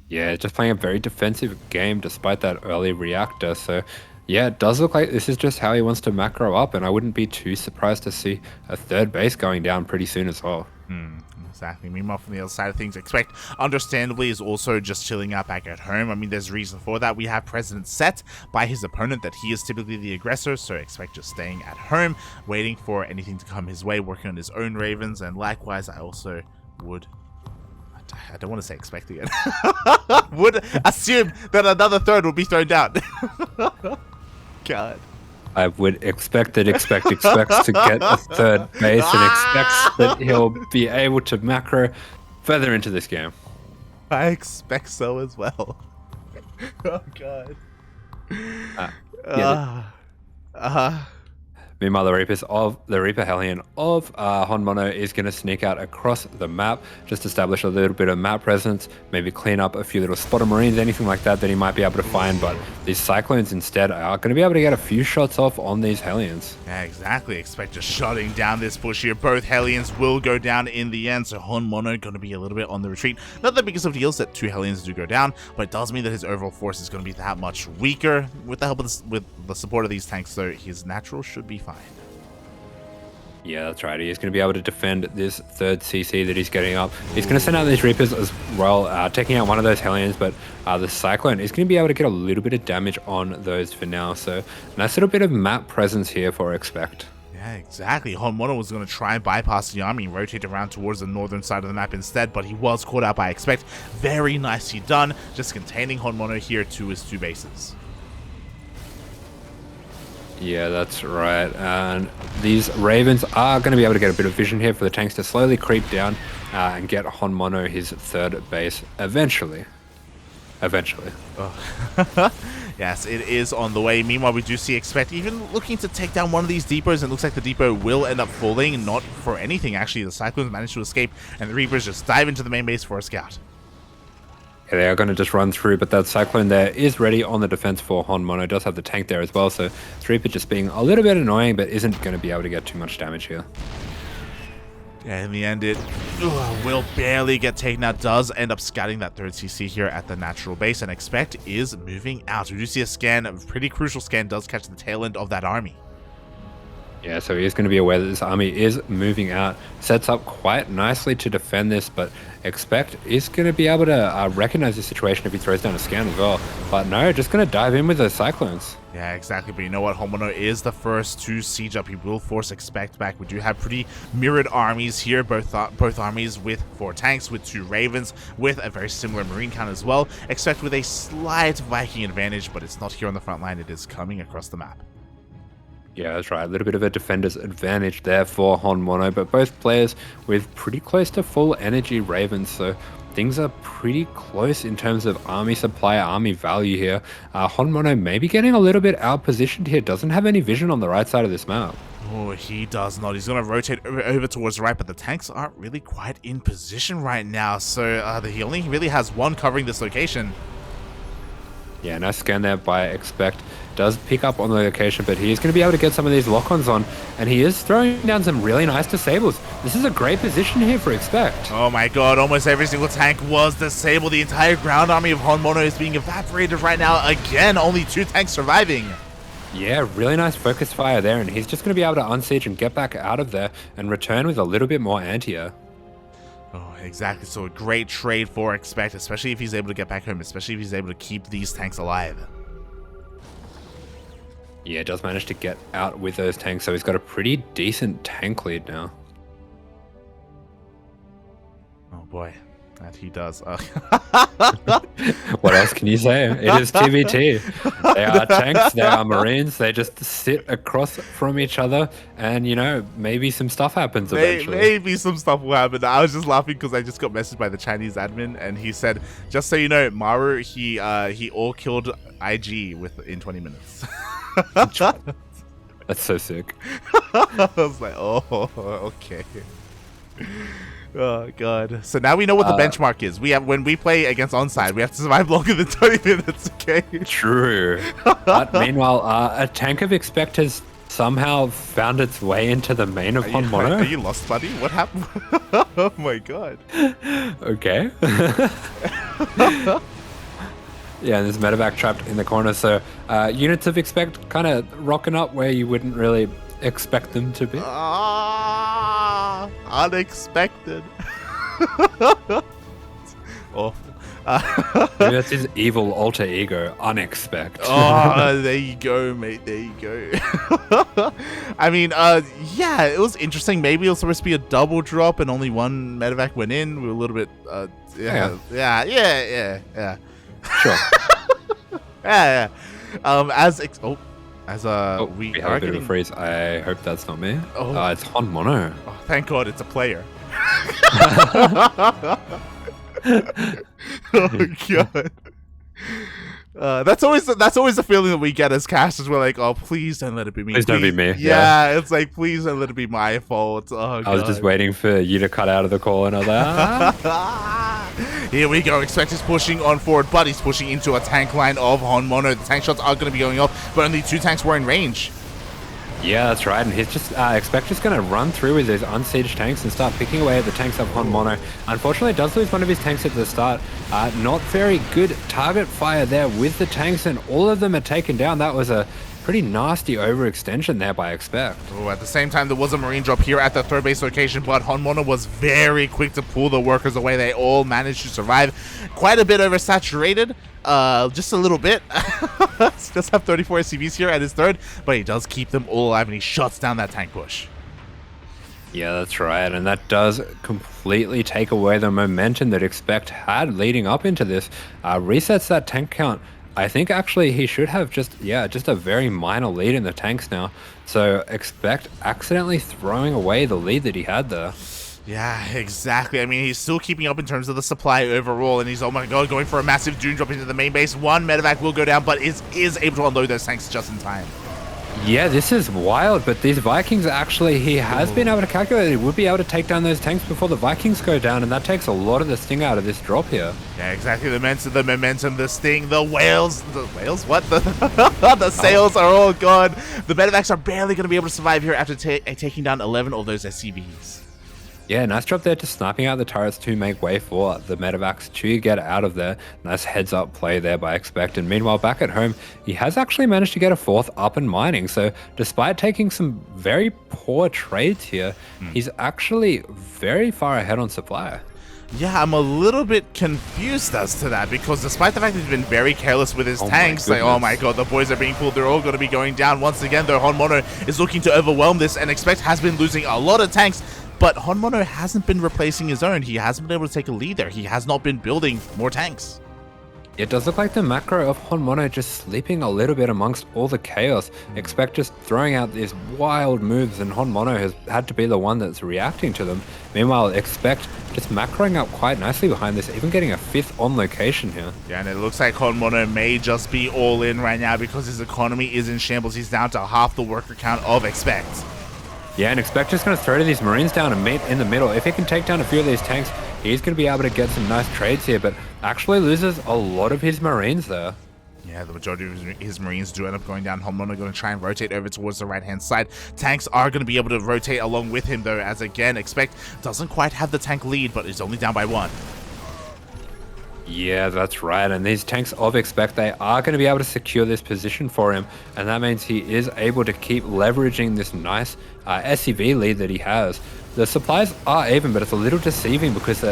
Yeah, just playing a very defensive game despite that early reactor. So, yeah, it does look like this is just how he wants to macro up, and I wouldn't be too surprised to see a third base going down pretty soon as well. Exactly. Meanwhile, from the other side of things, Expect, understandably, is also just chilling out back at home. I mean, there's reason for that. We have precedent set by his opponent that he is typically the aggressor, so Expect just staying at home, waiting for anything to come his way, working on his own Ravens, and likewise, I also would... I don't want to say Expect again. Would assume that another third will be thrown down. God. I would expect that Expect expects to get a third base and expects that he'll be able to macro further into this game. I expect so as well. Oh, God. Meanwhile, the Reaper Hellion of HonMonO is going to sneak out across the map, just establish a little bit of map presence, maybe clean up a few little spotter marines, anything like that he might be able to find. But these Cyclones instead are going to be able to get a few shots off on these Hellions. Yeah, exactly. Expect just shutting down this push here. Both Hellions will go down in the end, so HonMonO going to be a little bit on the retreat. Not the biggest of deals that 2 Hellions do go down, but it does mean that his overall force is going to be that much weaker. With the help of with the support of these tanks, though, his natural should be fine. Yeah, that's right. He is going to be able to defend this third CC that he's getting up. He's going to send out these Reapers as well, taking out one of those Hellions, but the Cyclone is going to be able to get a little bit of damage on those for now. So nice little bit of map presence here for Expect. Yeah, exactly. HonMonO was going to try and bypass the army and rotate around towards the northern side of the map instead, but he was caught out by Expect. Very nicely done, just containing HonMonO here to his 2 bases. Yeah, that's right. And these Ravens are going to be able to get a bit of vision here for the tanks to slowly creep down and get HonMonO his third base eventually. Oh. Yes, it is on the way. Meanwhile, we do see Expect even looking to take down one of these depots, and it looks like the depot will end up falling, not for anything, actually. The Cyclones managed to escape, and the Reapers just dive into the main base for a scout. Yeah, they are going to just run through, but that Cyclone there is ready on the defense for HonMonO. Does have the tank there as well, so Reaper just being a little bit annoying, but isn't going to be able to get too much damage here. Yeah, in the end, it will barely get taken out. Does end up scouting that third CC here at the natural base, and Expect is moving out. We do see a scan, a pretty crucial scan, does catch the tail end of that army. Yeah, so he is going to be aware that this army is moving out. Sets up quite nicely to defend this, but Expect is going to be able to recognize the situation if he throws down a scan as well. But no, just going to dive in with the Cyclones. Yeah, exactly. But you know what? HonMonO is the first to siege up. He will force Expect back. We do have pretty mirrored armies here. Both armies with 4 tanks, with 2 Ravens, with a very similar Marine count as well. Expect with a slight Viking advantage, but it's not here on the front line. It is coming across the map. Yeah, that's right. A little bit of a defender's advantage there for HonMonO, but both players with pretty close to full energy Ravens, so things are pretty close in terms of army supply, army value here. HonMonO may be getting a little bit out-positioned here. Doesn't have any vision on the right side of this map. Oh, he does not. He's going to rotate over towards the right, but the tanks aren't really quite in position right now, so he only really has one covering this location. Yeah, nice scan there by Expect. Does pick up on the location, but he is going to be able to get some of these lock-ons on, and he is throwing down some really nice disables. This is a great position here for Expect. Oh my god, almost every single tank was disabled. The entire ground army of HonMonO is being evaporated right now. Again, only 2 tanks surviving. Yeah, really nice focus fire there, and he's just going to be able to unsiege and get back out of there and return with a little bit more anti-air. Oh, exactly. So a great trade for Expect, especially if he's able to get back home, especially if he's able to keep these tanks alive. Yeah, does manage to get out with those tanks, so he's got a pretty decent tank lead now. Oh boy, that he does. What else can you say? It is TBT. They are tanks, they are Marines, they just sit across from each other, and you know, maybe some stuff happens eventually. Maybe some stuff will happen. I was just laughing because I just got messaged by the Chinese admin, and he said, just so you know, Maru, he all killed IG in 20 minutes. That's so sick. I was like, oh, okay. Oh god. So now we know what the benchmark is. When we play against onside, we have to survive longer than 20 minutes, okay? True. But meanwhile, a tank of Expect has somehow found its way into the main of HonMonO. Are you lost, buddy? What happened? Oh my god. Okay. Yeah, and there's medevac trapped in the corner, so units of Expect kind of rocking up where you wouldn't really expect them to be. Unexpected. Oh. Maybe that's his evil alter ego, Unexpect. Oh, there you go, mate. There you go. I mean, yeah, it was interesting. Maybe it was supposed to be a double drop and only one medevac went in. We were a little bit, yeah. Sure. Yeah. We have a bit of a freeze. I hope that's not me. Oh. It's HonMonO. Oh, thank God, it's a player. Oh god. That's always the feeling that we get as casters. We're like, oh, please don't let it be me. Please don't be me. Yeah, it's like, please don't let it be my fault. Oh, I was just waiting for you to cut out of the call, and I was like, Here we go. Expect is pushing on forward, but he's pushing into a tank line of HonMonO. The tank shots are going to be going off, but only 2 tanks were in range. Yeah, that's right, and he's just Expect just going to run through with his unsieged tanks and start picking away at the tanks of HonMonO. Unfortunately, does lose one of his tanks at the start. Not very good target fire there with the tanks, and all of them are taken down. That was a pretty nasty overextension there by Expect. Oh, at the same time, there was a Marine drop here at the 3rd base location, but HonMonO was very quick to pull the workers away. They all managed to survive. Quite a bit oversaturated, just a little bit. Just have 34 SCVs here at his 3rd, but he does keep them all alive, and he shuts down that tank push. Yeah, that's right, and that does completely take away the momentum that Expect had leading up into this. Resets that tank count. I think actually he should have just a very minor lead in the tanks now. So Expect accidentally throwing away the lead that he had there. Yeah, exactly. I mean, he's still keeping up in terms of the supply overall, and he's, oh my god, going for a massive Doom drop into the main base. One medevac will go down, but is able to unload those tanks just in time. Yeah, this is wild, but these Vikings actually, he has been able to calculate he would be able to take down those tanks before the Vikings go down, and that takes a lot of the sting out of this drop here. Yeah, exactly. The momentum, the sting, the whales, what? The sails are all gone. The medevacs are barely going to be able to survive here after taking down 11 of those SCVs. Yeah, nice drop there to sniping out the turrets to make way for the medevacs to get out of there. Nice heads-up play there by Expect. And meanwhile, back at home, he has actually managed to get a 4th up and mining. So despite taking some very poor trades here, he's actually very far ahead on supply. Yeah, I'm a little bit confused as to that, because despite the fact that he's been very careless with his tanks, like, oh my god, the boys are being pulled, they're all going to be going down once again, though HonMonO is looking to overwhelm this, and Expect has been losing a lot of tanks, but HonMonO hasn't been replacing his own. He hasn't been able to take a lead there. He has not been building more tanks. It does look like the macro of HonMonO just sleeping a little bit amongst all the chaos. Expect just throwing out these wild moves, and HonMonO has had to be the one that's reacting to them. Meanwhile, Expect just macroing up quite nicely behind this, even getting a 5th on location here. Yeah, and it looks like HonMonO may just be all in right now because his economy is in shambles. He's down to half the worker count of Expect. Yeah, and Expect just going to throw these Marines down and meet in the middle. If he can take down a few of these tanks, he's going to be able to get some nice trades here, but actually loses a lot of his Marines there. Yeah, the majority of his Marines do end up going down. HonMonO going to try and rotate over towards the right-hand side. Tanks are going to be able to rotate along with him, though, as again, Expect doesn't quite have the tank lead, but is only down by 1. Yeah, that's right. And these tanks of Expect, they are going to be able to secure this position for him. And that means he is able to keep leveraging this nice SCV lead that he has. The supplies are even, but it's a little deceiving because the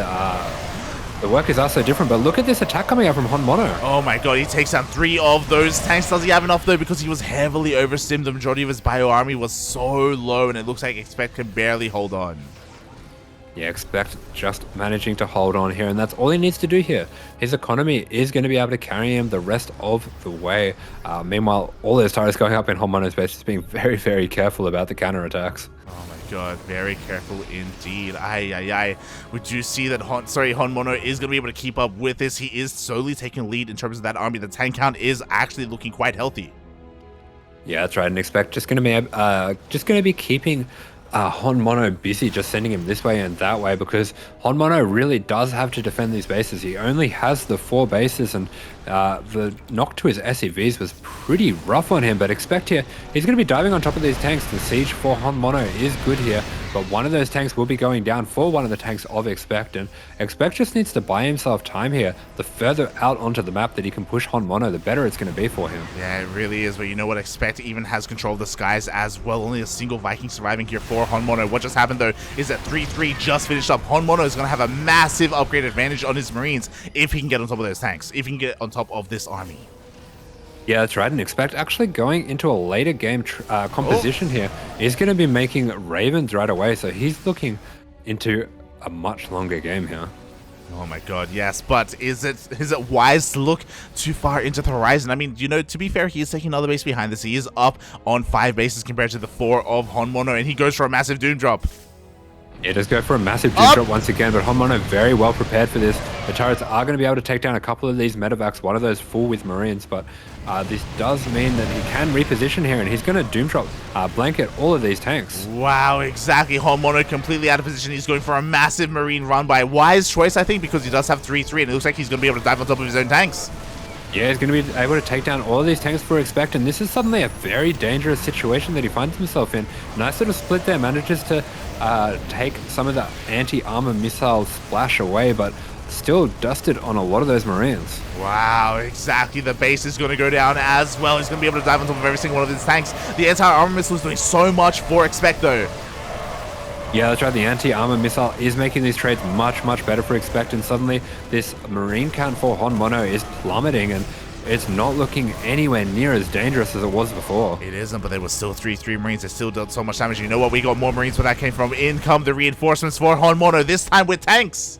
workers are so different. But look at this attack coming out from HonMonO. Oh my god, he takes down 3 of those tanks. Does he have enough, though? Because he was heavily overstimmed. The majority of his bio army was so low, and it looks like Expect can barely hold on. Yeah, Expect just managing to hold on here, and that's all he needs to do here. His economy is going to be able to carry him the rest of the way. Meanwhile, all those turrets going up in HonMonO's base, just being very, very careful about the counterattacks. Oh my god, very careful indeed. We do see that HonMonO is going to be able to keep up with this. He is slowly taking lead in terms of that army. The tank count is actually looking quite healthy. Yeah, that's right. And Expect just going to be keeping HonMonO busy, just sending him this way and that way, because HonMonO really does have to defend these bases. He only has the 4 bases, and the knock to his SCVs was pretty rough on him. But Expect here, he's going to be diving on top of these tanks. The siege for HonMonO is good here, but one of those tanks will be going down for one of the tanks of Expect, and Expect just needs to buy himself time here. The further out onto the map that he can push HonMonO, the better it's going to be for him. Yeah, it really is, but you know what? Expect even has control of the skies as well. Only a single Viking surviving here for HonMonO. What just happened, though, is that 3-3 just finished up. HonMonO is going to have a massive upgrade advantage on his Marines if he can get on top of those tanks, if he can get on top of this army. Yeah, that's right. And Expect actually going into a later game composition here is going to be making Ravens right away. So he's looking into a much longer game here. Oh my god, yes, but is it wise to look too far into the horizon? I mean, you know, to be fair, he is taking another base behind this. He is up on 5 bases compared to the 4 of HonMonO, and he goes for a massive doom drop. Yeah, does go for a massive doom drop once again, but HonMonO very well prepared for this. The turrets are going to be able to take down a couple of these medevacs, one of those full with Marines, but this does mean that he can reposition here, and he's going to doom drop blanket all of these tanks. Wow, exactly. HonMonO completely out of position. He's going for a massive Marine run by wise choice, I think, because he does have 3-3, and it looks like he's going to be able to dive on top of his own tanks. Yeah, he's going to be able to take down all of these tanks for Expect, and this is suddenly a very dangerous situation that he finds himself in. Nice little split there, manages to take some of the anti-armor missile splash away, but still dusted on a lot of those Marines. Wow, exactly. The base is going to go down as well. He's going to be able to dive on top of every single one of his tanks. The anti-armor missile is doing so much for Expect, though. Yeah, that's right. The anti-armor missile is making these trades much, much better for Expect, and suddenly this Marine count for HonMonO is plummeting, and it's not looking anywhere near as dangerous as it was before. It isn't, but there was still 3-3 Marines. They still did so much damage. You know what? We got more Marines where that came from. In come the reinforcements for HonMonO, this time with tanks.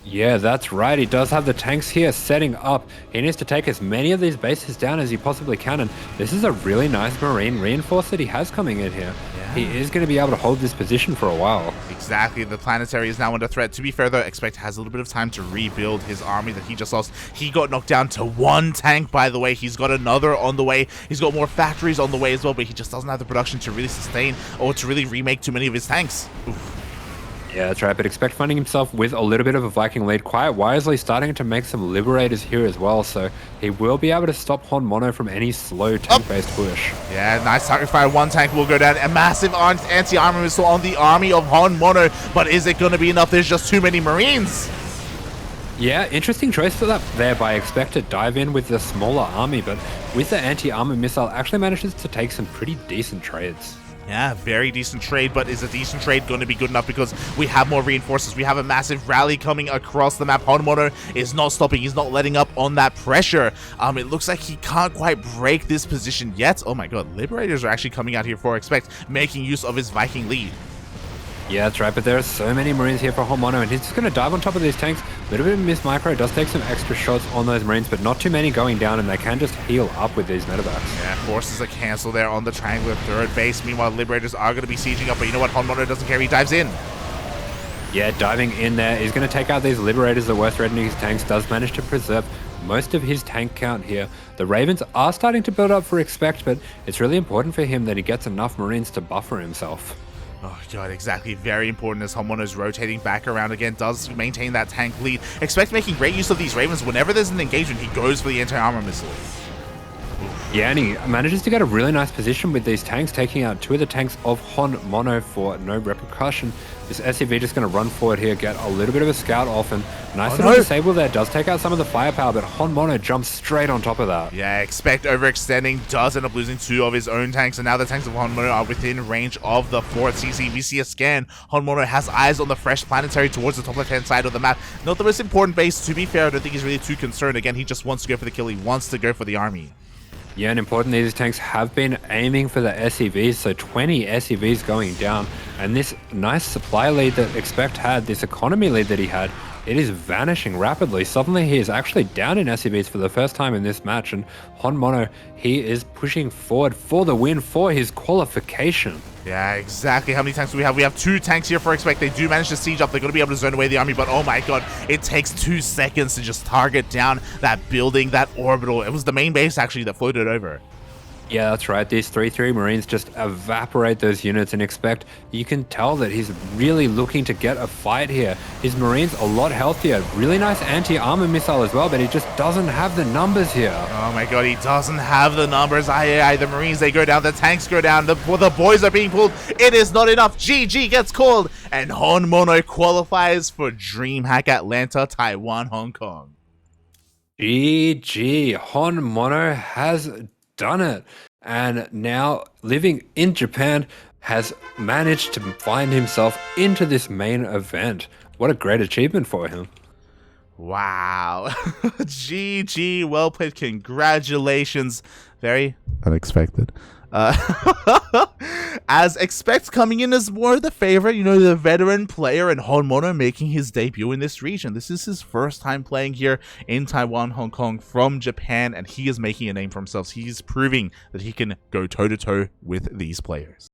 Yeah, that's right. He does have the tanks here setting up. He needs to take as many of these bases down as he possibly can, and this is a really nice Marine reinforce that he has coming in here. Yeah. He is going to be able to hold this position for a while. Exactly. The planetary is now under threat. To be fair, though, Expect has a little bit of time to rebuild his army that he just lost. He got knocked down to 1 tank, by the way. He's got another on the way. He's got more factories on the way as well, but he just doesn't have the production to really sustain or to really remake too many of his tanks. Oof. Yeah, that's right, but Expect finding himself with a little bit of a Viking lead, quite wisely starting to make some Liberators here as well, so he will be able to stop HonMonO from any slow tank-based push. Yeah, nice target fire. 1 tank will go down. A massive anti-armor missile on the army of HonMonO, but is it going to be enough? There's just too many Marines. Yeah, interesting choice for that there by Expect to dive in with the smaller army, but with the anti-armor missile actually manages to take some pretty decent trades. Yeah, very decent trade, but is a decent trade going to be good enough because we have more reinforcements? We have a massive rally coming across the map. HonMonO is not stopping. He's not letting up on that pressure. It looks like he can't quite break this position yet. Oh my god, Liberators are actually coming out here for Expect, making use of his Viking lead. Yeah, that's right, but there are so many Marines here for HonMonO, and he's just going to dive on top of these tanks. A little bit of miss micro, does take some extra shots on those Marines, but not too many going down, and they can just heal up with these medevacs. Yeah, forces a cancel there on the triangular third base. Meanwhile, Liberators are going to be sieging up, but you know what? HonMonO doesn't care. He dives in. Yeah, diving in there. He's going to take out these Liberators, the worst threat in his tanks, does manage to preserve most of his tank count here. The Ravens are starting to build up for Expect, but it's really important for him that he gets enough Marines to buffer himself. Oh god, exactly. Very important as HonMonO is rotating back around again, does maintain that tank lead. Expect making great use of these Ravens. Whenever there's an engagement, he goes for the anti-armor missile. Yeah, and he manages to get a really nice position with these tanks, taking out 2 of the tanks of HonMonO for no repercussion. This SCV just going to run forward here, get a little bit of a scout off, and nice little disable there. Does take out some of the firepower, but HonMonO jumps straight on top of that. Yeah, Expect overextending, does end up losing 2 of his own tanks, and now the tanks of HonMonO are within range of the 4th CC. We see a scan. HonMonO has eyes on the fresh planetary towards the top left-hand side of the map. Not the most important base, to be fair. I don't think he's really too concerned. Again, he just wants to go for the kill. He wants to go for the army. Yeah, and importantly, these tanks have been aiming for the SCVs, so 20 SCVs going down. And this nice supply lead that Expect had, this economy lead that he had, it is vanishing rapidly. Suddenly, he is actually down in SCVs for the first time in this match. And HonMonO, he is pushing forward for the win for his qualification. Yeah, exactly. How many tanks do we have? We have 2 tanks here for Expect. They do manage to siege up. They're going to be able to zone away the army, but oh my god, it takes 2 seconds to just target down that building, that orbital. It was the main base, actually, that floated over. Yeah, that's right. These 3-3 Marines just evaporate those units, and Expect, you can tell that he's really looking to get a fight here. His Marines a lot healthier. Really nice anti-armor missile as well, but he just doesn't have the numbers here. Oh my god, he doesn't have the numbers. The Marines, they go down. The tanks go down. The boys are being pulled. It is not enough. GG gets called, and HonMonO qualifies for DreamHack Atlanta, Taiwan, Hong Kong. GG. HonMonO has done it, and now living in Japan has managed to find himself into this main event. What a great achievement for him. Wow. GG, well played, congratulations. Very unexpected. As Expect coming in as more the favorite, you know, the veteran player, and HonMonO making his debut in this region. This is his first time playing here in Taiwan, Hong Kong from Japan, and he is making a name for himself. He's proving that he can go toe-to-toe with these players.